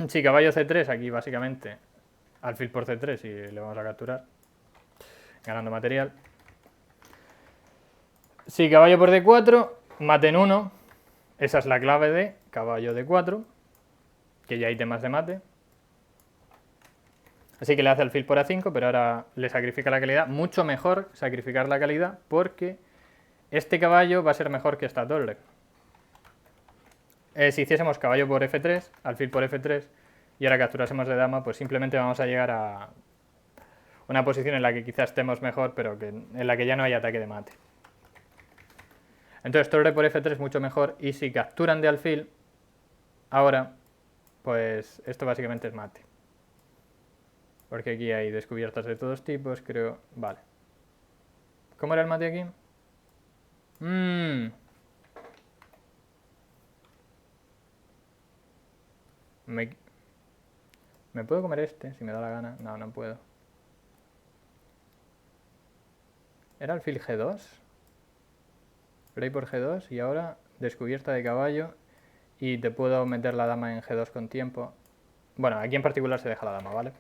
Si caballo C3, aquí básicamente alfil por C3 y le vamos a capturar, ganando material. Si caballo por D4, mate en 1, esa es la clave de caballo D4, que ya hay temas de mate. Así que le hace alfil por A5, pero ahora le sacrifica la calidad. Mucho mejor sacrificar la calidad porque este caballo va a ser mejor que esta torre. Si hiciésemos caballo por F3, alfil por F3, y ahora capturásemos de dama, pues simplemente vamos a llegar a una posición en la que quizás estemos mejor, pero en la que ya no hay ataque de mate. Entonces torre por F3 mucho mejor, y si capturan de alfil, ahora, pues esto básicamente es mate. Porque aquí hay descubiertas de todos tipos, creo. Vale. ¿Cómo era el mate aquí? ¿Me puedo comer este si me da la gana? No, no puedo. ¿Era alfil G2? Rey por G2 y ahora descubierta de caballo y te puedo meter la dama en G2 con tiempo. Bueno, aquí en particular se deja la dama, ¿vale?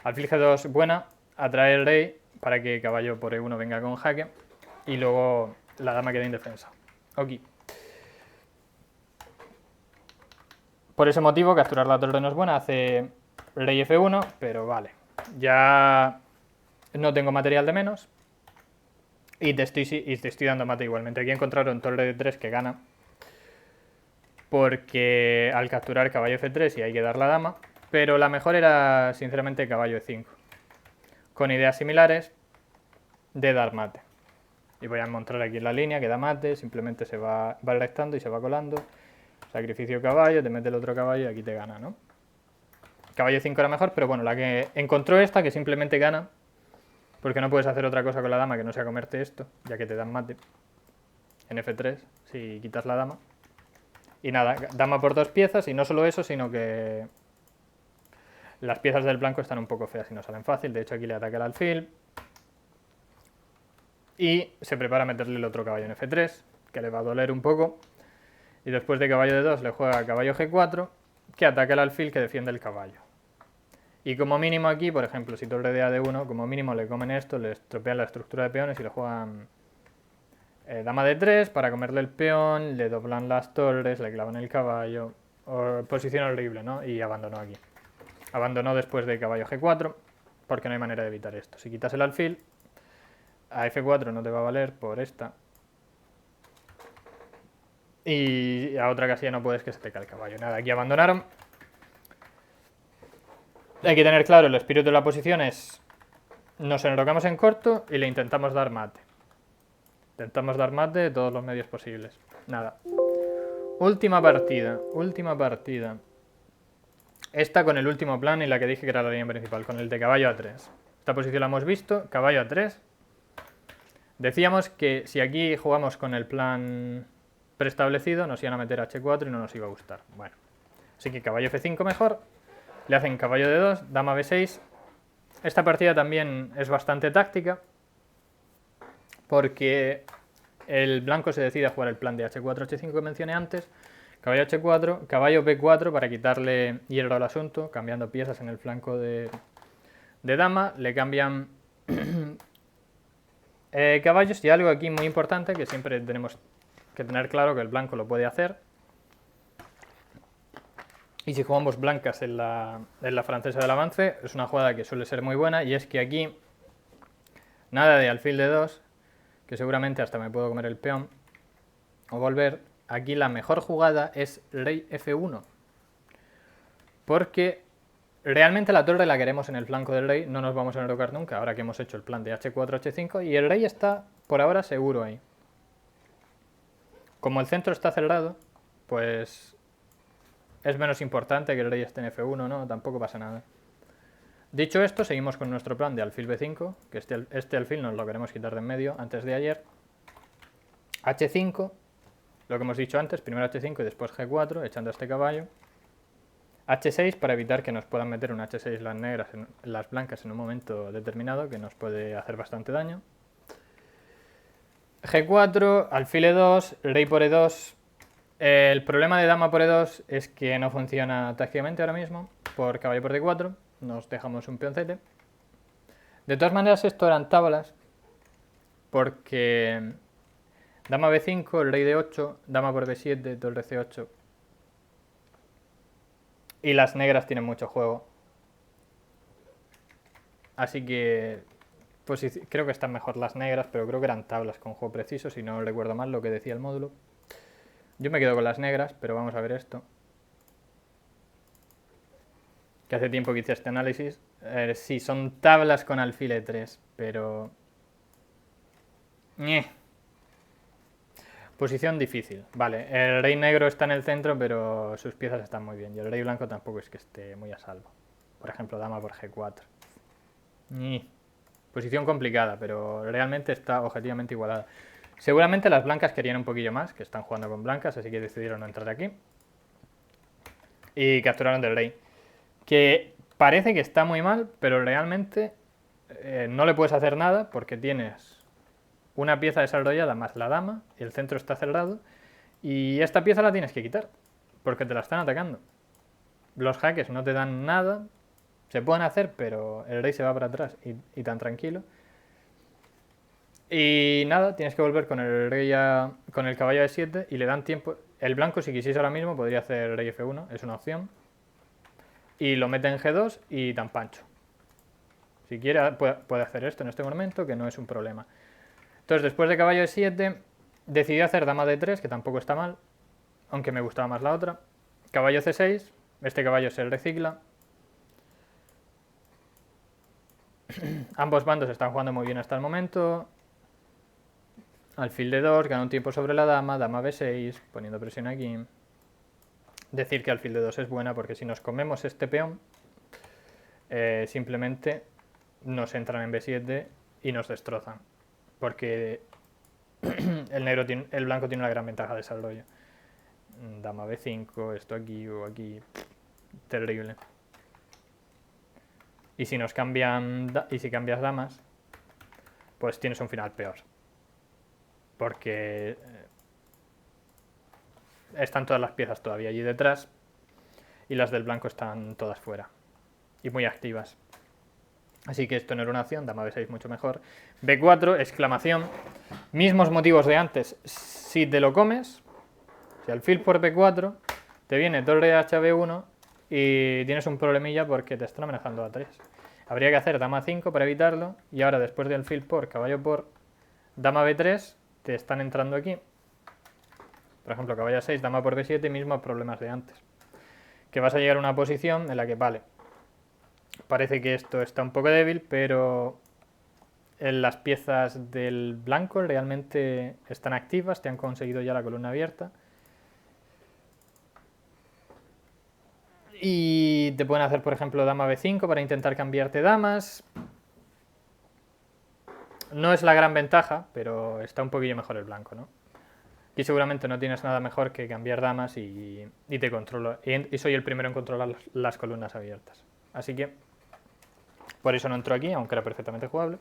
Alfil G2 buena, atrae el rey para que caballo por E1 venga con jaque y luego la dama queda indefensa. Ok. Por ese motivo capturar la torre no es buena, hace rey F1, pero vale. Ya no tengo material de menos y te estoy dando mate igualmente. Aquí encontraron torre D3 que gana porque al capturar caballo F3 y hay que dar la dama, pero la mejor era sinceramente caballo E5, con ideas similares de dar mate. Y voy a mostrar aquí en la línea que da mate, simplemente se va rectando y se va colando. Sacrificio caballo, te mete el otro caballo y aquí te gana, ¿no? Caballo 5 era mejor, pero bueno, la que encontró esta, que simplemente gana, porque no puedes hacer otra cosa con la dama que no sea comerte esto, ya que te dan mate en F3 si quitas la dama. Y nada, dama por 2 piezas, y no solo eso, sino que las piezas del blanco están un poco feas y no salen fácil. De hecho, aquí le ataca el alfil. Y se prepara a meterle el otro caballo en F3, que le va a doler un poco. Y después de caballo de 2 le juega caballo G4, que ataca el alfil que defiende el caballo. Y como mínimo aquí, por ejemplo, si torre de A1, como mínimo le comen esto, le estropean la estructura de peones y le juegan dama de 3 para comerle el peón, le doblan las torres, le clavan el caballo. Posición horrible, ¿no? Y abandonó aquí. Abandonó después de caballo G4, porque no hay manera de evitar esto. Si quitas el alfil, a F4 no te va a valer por esta. Y a otra casilla no puedes, que se te cae el caballo. Nada, aquí abandonaron. Hay que tener claro, el espíritu de la posición es: nos enrocamos en corto y le intentamos dar mate. Intentamos dar mate de todos los medios posibles. Nada. Última partida. Esta con el último plan y la que dije que era la línea principal, con el de caballo A3. Esta posición la hemos visto, caballo A3. Decíamos que si aquí jugamos con el plan preestablecido nos iban a meter H4 y no nos iba a gustar. Bueno, así que caballo F5 mejor. Le hacen caballo de 2, dama B6. Esta partida también es bastante táctica, porque el blanco se decide a jugar el plan de H4, H5 que mencioné antes. Caballo H4, caballo B4 para quitarle hierro al asunto, cambiando piezas en el flanco de dama. Le cambian caballos, y algo aquí muy importante que siempre tenemos que tener claro que el blanco lo puede hacer. Y si jugamos blancas en la francesa del avance, es una jugada que suele ser muy buena, y es que aquí nada de alfil de 2, que seguramente hasta me puedo comer el peón o volver. Aquí la mejor jugada es rey F1, porque realmente la torre la queremos en el flanco del rey, no nos vamos a enrocar nunca, ahora que hemos hecho el plan de H4, H5, y el rey está por ahora seguro ahí. Como el centro está cerrado, pues es menos importante que el rey esté en F1, ¿no? Tampoco pasa nada. Dicho esto, seguimos con nuestro plan de alfil B5, que este alfil nos lo queremos quitar de en medio antes de ayer. H5, lo que hemos dicho antes, primero H5 y después G4, echando a este caballo. H6 para evitar que nos puedan meter un H6 las blancas en un momento determinado, que nos puede hacer bastante daño. G4, alfil E2, rey por E2. El problema de dama por E2 es que no funciona tácticamente ahora mismo por caballo por D4, nos dejamos un peoncete. De todas maneras, esto eran tablas, porque dama B5, el rey D8, dama por B7, torre C8. Y las negras tienen mucho juego. Así que pues creo que están mejor las negras, pero creo que eran tablas con juego preciso, si no recuerdo mal lo que decía el módulo. Yo me quedo con las negras, pero vamos a ver esto. Que hace tiempo que hice este análisis. Sí, son tablas con alfil E3, pero... Posición difícil. Vale, el rey negro está en el centro, pero sus piezas están muy bien. Y el rey blanco tampoco es que esté muy a salvo. Por ejemplo, dama por G4. Posición complicada, pero realmente está objetivamente igualada. Seguramente las blancas querían un poquillo más, que están jugando con blancas, así que decidieron no entrar aquí. Y capturaron del rey. Que parece que está muy mal, pero realmente no le puedes hacer nada porque tienes una pieza desarrollada más la dama, y el centro está cerrado, y esta pieza la tienes que quitar, porque te la están atacando. Los jaques no te dan nada, se pueden hacer, pero el rey se va para atrás y tan tranquilo. Y nada, tienes que volver con el rey con el caballo de 7 y le dan tiempo. El blanco, si quisiese ahora mismo, podría hacer rey F1, es una opción. Y lo mete en G2 y tan pancho. Si quiere puede hacer esto en este momento, que no es un problema. Entonces, después de caballo de 7, decidió hacer dama de 3, que tampoco está mal, aunque me gustaba más la otra. Caballo C6, este caballo se recicla. Ambos bandos están jugando muy bien hasta el momento. Alfil de 2, gana un tiempo sobre la dama, dama B6, poniendo presión aquí. Decir que alfil de 2 es buena porque si nos comemos este peón, simplemente nos entran en B7 y nos destrozan. Porque el blanco tiene una gran ventaja de desarrollo. Dama B5, esto aquí o aquí. Terrible. Y si nos cambian. Y si cambias damas, pues tienes un final peor. Porque están todas las piezas todavía allí detrás. Y las del blanco están todas fuera. Y muy activas. Así que esto no era una acción, dama B6 mucho mejor. B4, exclamación. Mismos motivos de antes. Si te lo comes, si alfil por B4, te viene torre HB1 y tienes un problemilla porque te están amenazando a 3. Habría que hacer dama 5 para evitarlo. Y ahora después de alfil por, caballo por, dama B3, te están entrando aquí. Por ejemplo, caballo a 6, dama por B7, mismos problemas de antes. Que vas a llegar a una posición en la que, vale, parece que esto está un poco débil, pero las piezas del blanco realmente están activas, te han conseguido ya la columna abierta. Y te pueden hacer, por ejemplo, dama B5 para intentar cambiarte damas. No es la gran ventaja, pero está un poquillo mejor el blanco, ¿no? Aquí seguramente no tienes nada mejor que cambiar damas y te controlo. Y soy el primero en controlar las columnas abiertas. Así que por eso no entró aquí, aunque era perfectamente jugable.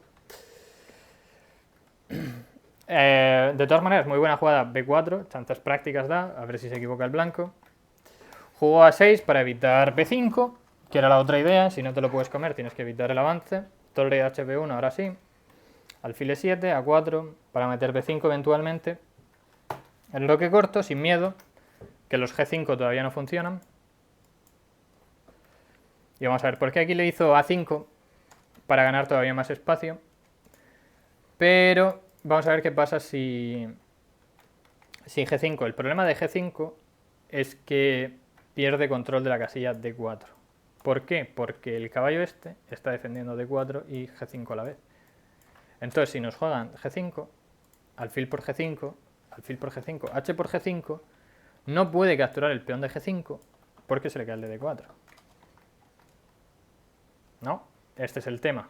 De todas maneras, muy buena jugada B4, chances prácticas da, a ver si se equivoca el blanco. Jugó A6 para evitar B5, que era la otra idea, si no te lo puedes comer tienes que evitar el avance. Torre HB1, ahora sí. Alfil E7, A4, para meter B5 eventualmente. El bloque corto, sin miedo, que los G5 todavía no funcionan. Y vamos a ver, ¿por qué aquí le hizo A5? Para ganar todavía más espacio. Pero vamos a ver qué pasa si G5. El problema de G5 es que pierde control de la casilla D4. ¿Por qué? Porque el caballo este está defendiendo D4 y G5 a la vez. Entonces, si nos juegan G5, alfil por G5, alfil por G5, H por G5, no puede capturar el peón de G5 porque se le cae el de D4. ¿No? Este es el tema.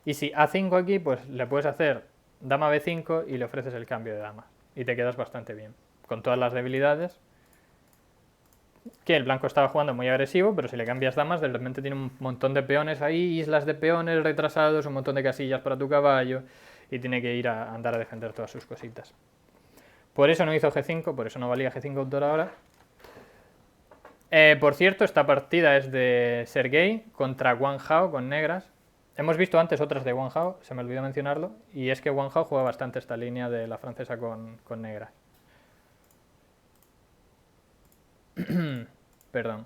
Y si A5 aquí, pues le puedes hacer dama B5 y le ofreces el cambio de dama. Y te quedas bastante bien. Con todas las debilidades. Que el blanco estaba jugando muy agresivo, pero si le cambias damas, de repente tiene un montón de peones ahí, islas de peones retrasados, un montón de casillas para tu caballo. Y tiene que ir a andar a defender todas sus cositas. Por eso no hizo G5, por eso no valía G5 autor ahora. Por cierto, esta partida es de Sergei contra Wang Hao con negras. Hemos visto antes otras de Wang Hao, se me olvidó mencionarlo, y es que Wang Hao juega bastante esta línea de la francesa con negras. Perdón,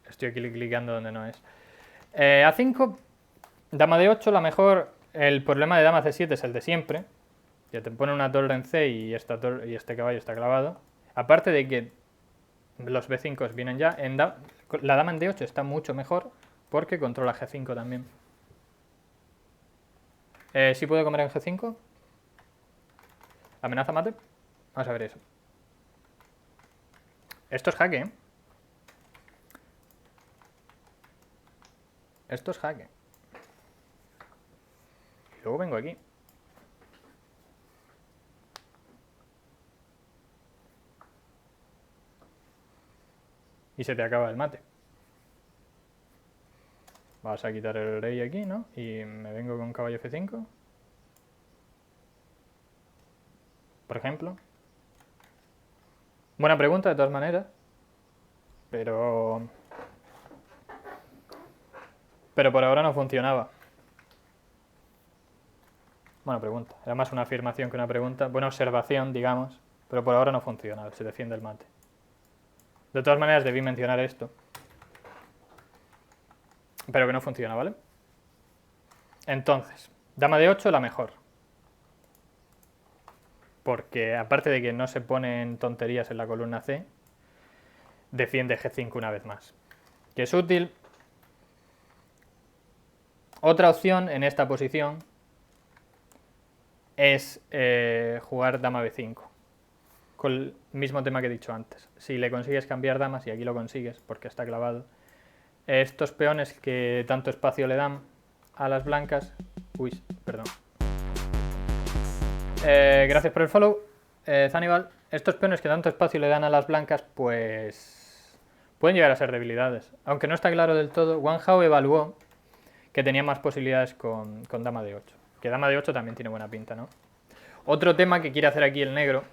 estoy aquí clicando donde no es. A5, dama de 8, la mejor. El problema de dama C7 es el de siempre. Que te pone una torre en C y este caballo está clavado. Aparte de que los B5 vienen ya. La dama en D8 está mucho mejor porque controla G5 también. ¿Sí puede comer en G5? ¿Amenaza mate? Vamos a ver eso. Esto es jaque, ¿eh? Esto es jaque. Y luego vengo aquí. Y se te acaba el mate. Vas a quitar el rey aquí, ¿no? Y me vengo con caballo F5. Por ejemplo. Buena pregunta, de todas maneras. Pero por ahora no funcionaba. Buena pregunta. Era más una afirmación que una pregunta. Buena observación, digamos. Pero por ahora no funciona. Se defiende el mate. De todas maneras, debí mencionar esto. Pero que no funciona, ¿vale? Entonces, dama de 8, la mejor. Porque aparte de que no se ponen tonterías en la columna C, defiende G5 una vez más. Que es útil. Otra opción en esta posición es jugar dama B5. Con el mismo tema que he dicho antes. Si le consigues cambiar damas, y aquí lo consigues porque está clavado, estos peones que tanto espacio le dan a las blancas... Uy, perdón. Gracias por el follow, Zanival. Estos peones que tanto espacio le dan a las blancas, pues pueden llegar a ser debilidades. Aunque no está claro del todo, Wang Hao evaluó que tenía más posibilidades con dama de 8. Que dama de 8 también tiene buena pinta, ¿no? Otro tema que quiere hacer aquí el negro,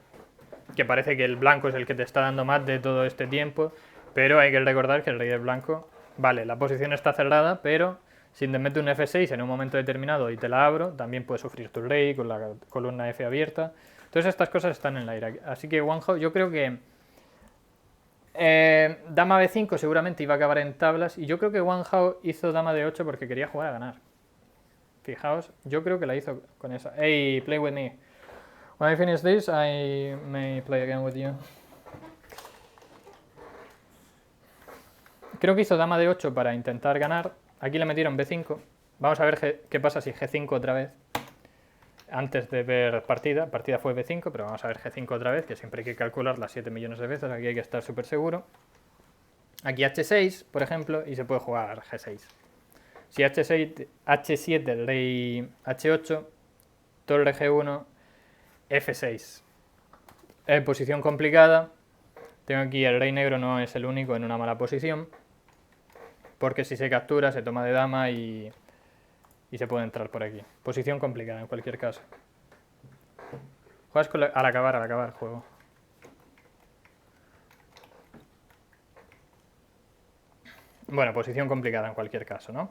que parece que el blanco es el que te está dando más de todo este tiempo, pero hay que recordar que el rey del blanco, vale, la posición está cerrada, pero si te mete un F6 en un momento determinado y te la abro, también puedes sufrir tu rey con la columna F abierta. Entonces estas cosas están en el aire. Así que Wang Hao, yo creo que dama B5 seguramente iba a acabar en tablas, y yo creo que Wang Hao hizo dama de 8 porque quería jugar a ganar. Fijaos, yo creo que la hizo con esa. Hey, play with me. When I finish this, I may play again with you. Creo que hizo dama de 8 para intentar ganar. Aquí le metieron B5. Vamos a ver qué pasa si G5 otra vez. Antes de ver partida fue B5, pero vamos a ver G5 otra vez, que siempre hay que calcularla 7 millones de veces, aquí hay que estar súper seguro. Aquí H6, por ejemplo, y se puede jugar G6. Si H6, H7, el rey H8, torre G1, F6. Posición complicada. Tengo aquí el rey negro, no es el único en una mala posición, porque si se captura se toma de dama y se puede entrar por aquí. Posición complicada en cualquier caso. Juegas al acabar el juego. Bueno, posición complicada en cualquier caso, ¿no?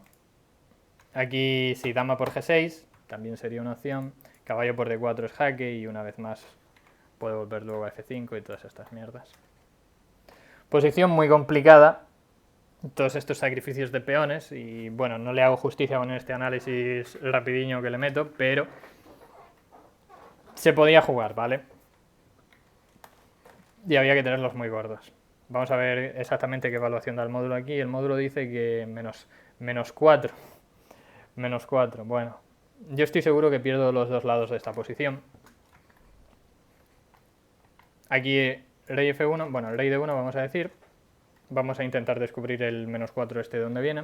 Aquí si dama por G6 también sería una opción. Caballo por D4 es jaque y una vez más puede volver luego a F5 y todas estas mierdas. Posición muy complicada. Todos estos sacrificios de peones, y bueno, no le hago justicia con este análisis rapidiño que le meto, pero se podía jugar, ¿vale? Y había que tenerlos muy gordos. Vamos a ver exactamente qué evaluación da el módulo aquí. El módulo dice que menos 4. Menos 4, bueno. Yo estoy seguro que pierdo los dos lados de esta posición. Aquí rey F1, bueno, el rey D1 vamos a decir. Vamos a intentar descubrir el menos 4 este de donde viene.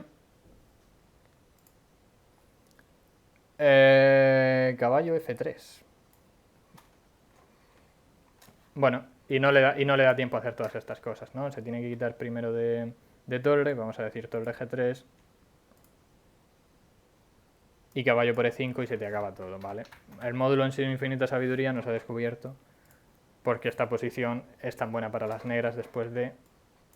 Caballo F3. Bueno, y no le da tiempo a hacer todas estas cosas, ¿no? Se tiene que quitar primero de torre, vamos a decir torre G3. Y caballo por E5 y se te acaba todo, ¿vale? El módulo en sí de infinita sabiduría nos ha descubierto porque esta posición es tan buena para las negras después de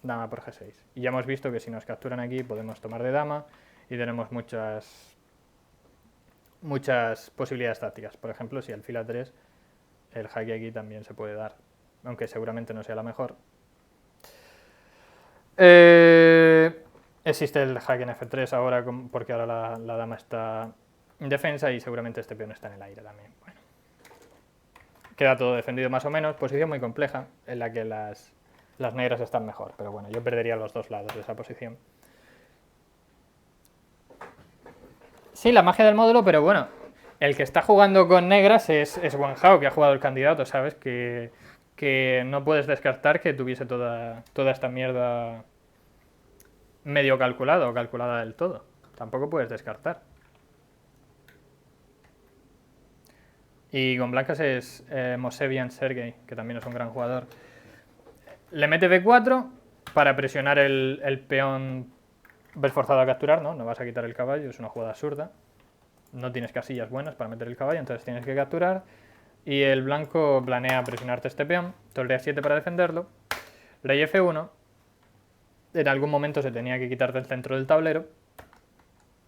dama por G6. Y ya hemos visto que si nos capturan aquí podemos tomar de dama y tenemos muchas posibilidades tácticas. Por ejemplo, si alfil A3, el jaque aquí también se puede dar, aunque seguramente no sea la mejor. Existe el jaque en F3 ahora porque ahora la dama está en defensa y seguramente este peón está en el aire también. Bueno. Queda todo defendido más o menos, posición muy compleja en la que las negras están mejor, pero bueno, yo perdería los dos lados de esa posición. Sí, la magia del módulo, pero bueno, el que está jugando con negras es Wang Hao, que ha jugado el candidato, ¿sabes? Que no puedes descartar que tuviese toda esta mierda medio calculada o calculada del todo. Tampoco puedes descartar. Y con blancas es Mosevian Sergey, que también es un gran jugador. Le mete B4 para presionar el peón. Ves forzado a capturar, ¿no? No vas a quitar el caballo, es una jugada absurda. No tienes casillas buenas para meter el caballo, entonces tienes que capturar. Y el blanco planea presionarte este peón. Torre A7 para defenderlo. Rey F1. En algún momento se tenía que quitar del centro del tablero.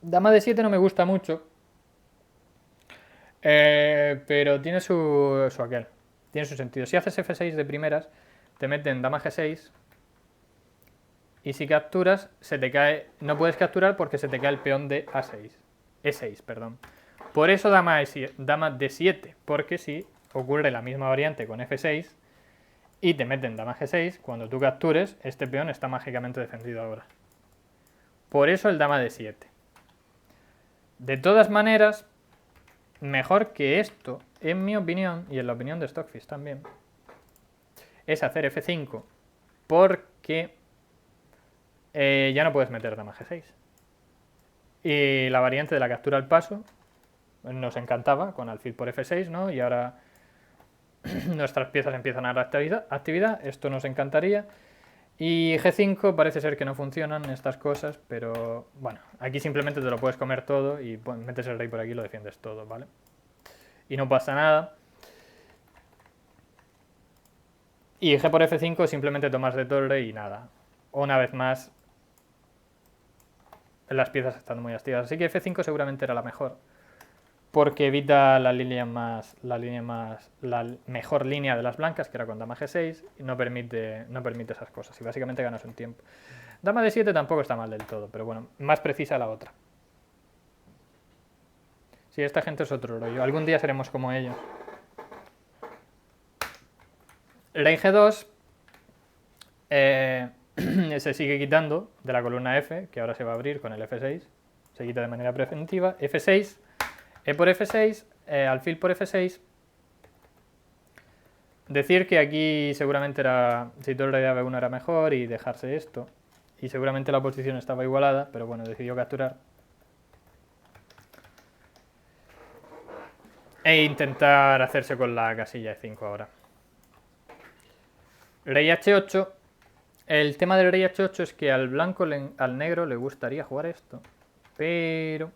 Dama D7 no me gusta mucho. Pero tiene su aquel. Tiene su sentido. Si haces F6 de primeras, te meten dama G6. Y si capturas, se te cae. No puedes capturar porque se te cae el peón de A6. E6, perdón. Por eso dama D7. Porque si ocurre la misma variante con F6 y te meten dama G6, cuando tú captures, este peón está mágicamente defendido ahora. Por eso el dama D7. De todas maneras, mejor que esto, en mi opinión, y en la opinión de Stockfish también, es hacer F5, porque ya no puedes meter dama G6. Y la variante de la captura al paso nos encantaba con alfil por F6, ¿no? Y ahora nuestras piezas empiezan a dar actividad, esto nos encantaría. Y G5 parece ser que no funcionan estas cosas, pero bueno, aquí simplemente te lo puedes comer todo y metes el rey por aquí y lo defiendes todo, ¿vale? Y no pasa nada. Y G por F5 simplemente tomas de torre y nada. Una vez más, las piezas están muy activas. Así que F5 seguramente era la mejor. Porque evita la mejor línea de las blancas, que era con dama G6, y no permite esas cosas. Y básicamente ganas un tiempo. Dama D7 tampoco está mal del todo, pero bueno, más precisa la otra. Sí, esta gente es otro rollo. Algún día seremos como ellos. Rey G2 se sigue quitando de la columna F, que ahora se va a abrir con el F6. Se quita de manera preventiva. F6, E por F6, alfil por F6. Decir que aquí seguramente era, si todo el rey de AB1 era mejor y dejarse esto. Y seguramente la posición estaba igualada, pero bueno, decidió capturar. E intentar hacerse con la casilla E5 ahora. Rey H8. El tema del rey H8 es que al negro le gustaría jugar esto. Pero...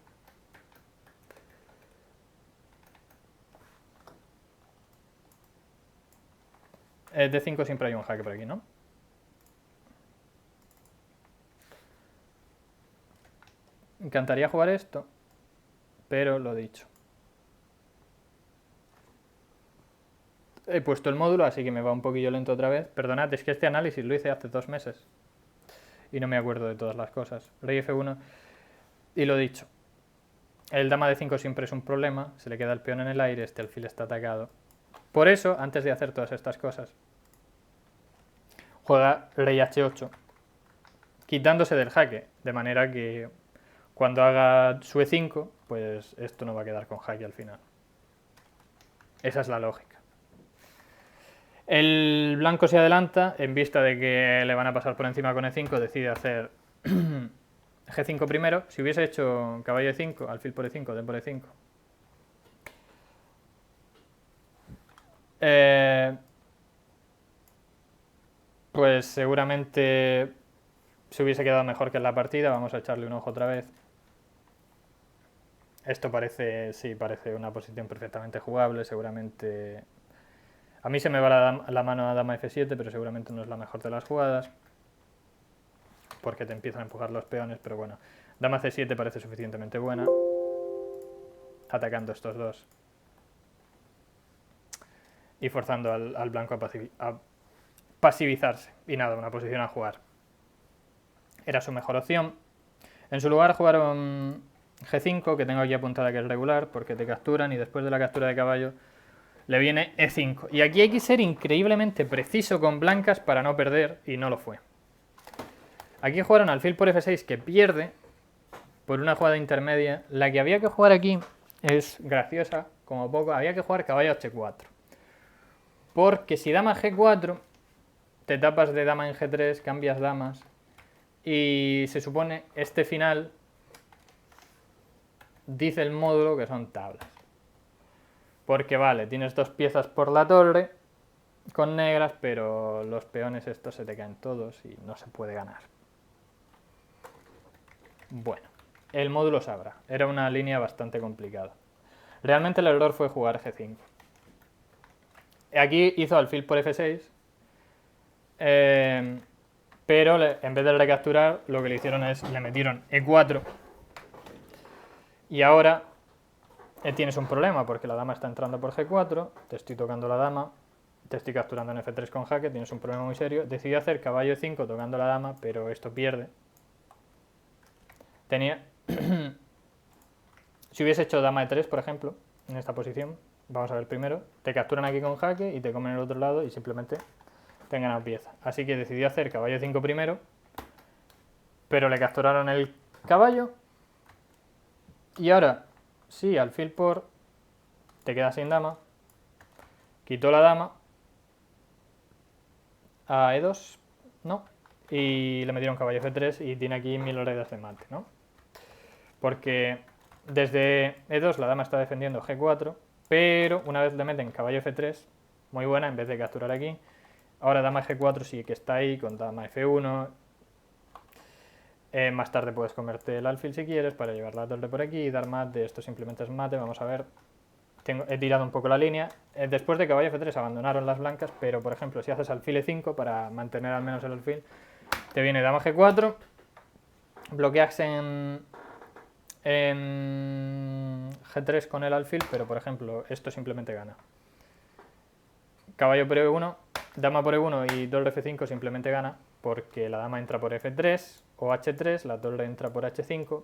D5 siempre hay un jaque por aquí, ¿no? Me encantaría jugar esto, pero lo dicho. He puesto el módulo, así que me va un poquillo lento otra vez. Perdonad, es que este análisis lo hice hace 2 meses. Y no me acuerdo de todas las cosas. Rey F1. Y lo dicho. El dama D5 siempre es un problema. Se le queda el peón en el aire, este alfil está atacado. Por eso, antes de hacer todas estas cosas, juega rey H8, quitándose del jaque. De manera que cuando haga su E5, pues esto no va a quedar con jaque al final. Esa es la lógica. El blanco se adelanta, en vista de que le van a pasar por encima con E5, decide hacer G5 primero. Si hubiese hecho caballo E5, alfil por E5, D por E5. Pues seguramente se hubiese quedado mejor que en la partida. Vamos a echarle un ojo otra vez. Esto parece, sí, parece una posición perfectamente jugable, seguramente... A mí se me va la mano a dama F7, pero seguramente no es la mejor de las jugadas. Porque te empiezan a empujar los peones, pero bueno. Dama C7 parece suficientemente buena. Atacando estos dos. Y forzando al blanco a pasivizarse. Y nada, una posición a jugar. Era su mejor opción. En su lugar jugaron G5, que tengo aquí apuntada que es regular, porque te capturan y después de la captura de caballo le viene E5. Y aquí hay que ser increíblemente preciso con blancas para no perder, y no lo fue. Aquí jugaron alfil por F6, que pierde por una jugada intermedia. La que había que jugar aquí es graciosa, como poco. Había que jugar caballo H4. Porque si dama G4, te tapas de dama en G3, cambias damas. Y se supone este final dice el módulo que son tablas. Porque vale, tienes 2 piezas por la torre con negras, pero los peones estos se te caen todos y no se puede ganar. Bueno, el módulo sabrá. Era una línea bastante complicada. Realmente el error fue jugar G5. Aquí hizo alfil por F6, pero en vez de recapturar, lo que le hicieron es, le metieron E4. Y ahora tienes un problema, porque la dama está entrando por G4, te estoy tocando la dama, te estoy capturando en F3 con jaque, tienes un problema muy serio. Decidió hacer caballo E5 tocando la dama, pero esto pierde. Si hubiese hecho dama E3, por ejemplo, en esta posición, vamos a ver primero, te capturan aquí con jaque y te comen el otro lado y simplemente te han ganado pieza. Así que decidió hacer caballo E5 primero, pero le capturaron el caballo. Y ahora, sí, alfil por... te quedas sin dama. Quitó la dama. A E2, no. y le metieron caballo F3 y tiene aquí 1000 horas de mate, ¿no? Porque desde E2 la dama está defendiendo G4, pero una vez le meten caballo F3, muy buena, en vez de capturar aquí, ahora dama G4 sí que está ahí con dama F1. Más tarde puedes comerte el alfil si quieres para llevar la torre por aquí y dar mate. Esto simplemente es mate, vamos a ver. He tirado un poco la línea. Después de caballo F3 abandonaron las blancas, pero por ejemplo si haces alfil E5 para mantener al menos el alfil, te viene dama G4, bloqueas en G3 con el alfil, pero por ejemplo esto simplemente gana. Caballo por E1, dama por E1 y torre F5 simplemente gana, porque la dama entra por F3 o H3, la torre entra por H5.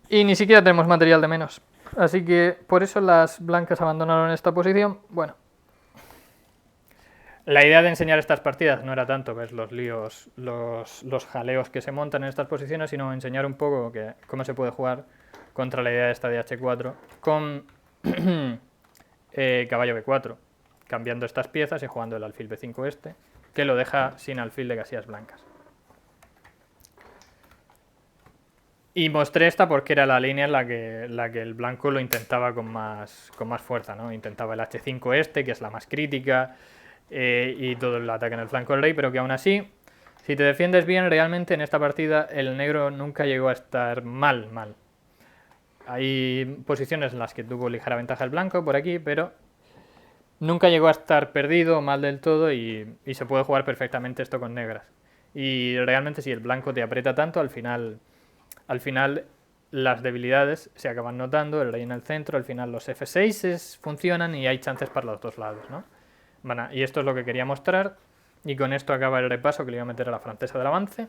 Y ni siquiera tenemos material de menos. Así que por eso las blancas abandonaron esta posición. Bueno, la idea de enseñar estas partidas no era tanto ver los líos, los jaleos que se montan en estas posiciones, sino enseñar un poco cómo se puede jugar contra la idea esta de H4 con caballo B4, cambiando estas piezas y jugando el alfil B5 este, que lo deja sin alfil de casillas blancas. Y mostré esta porque era la línea en la que el blanco lo intentaba con más fuerza, ¿no? Intentaba el H5 este, que es la más crítica, y todo el ataque en el flanco del rey, pero que aún así, si te defiendes bien, realmente en esta partida el negro nunca llegó a estar mal. Hay posiciones en las que tuvo ligera ventaja el blanco por aquí, pero nunca llegó a estar perdido o mal del todo y se puede jugar perfectamente esto con negras. Y realmente si el blanco te aprieta tanto, al final las debilidades se acaban notando, el rey en el centro, al final los F6 funcionan y hay chances para los dos lados, ¿no? Bueno, y esto es lo que quería mostrar y con esto acaba el repaso que le iba a meter a la francesa del avance.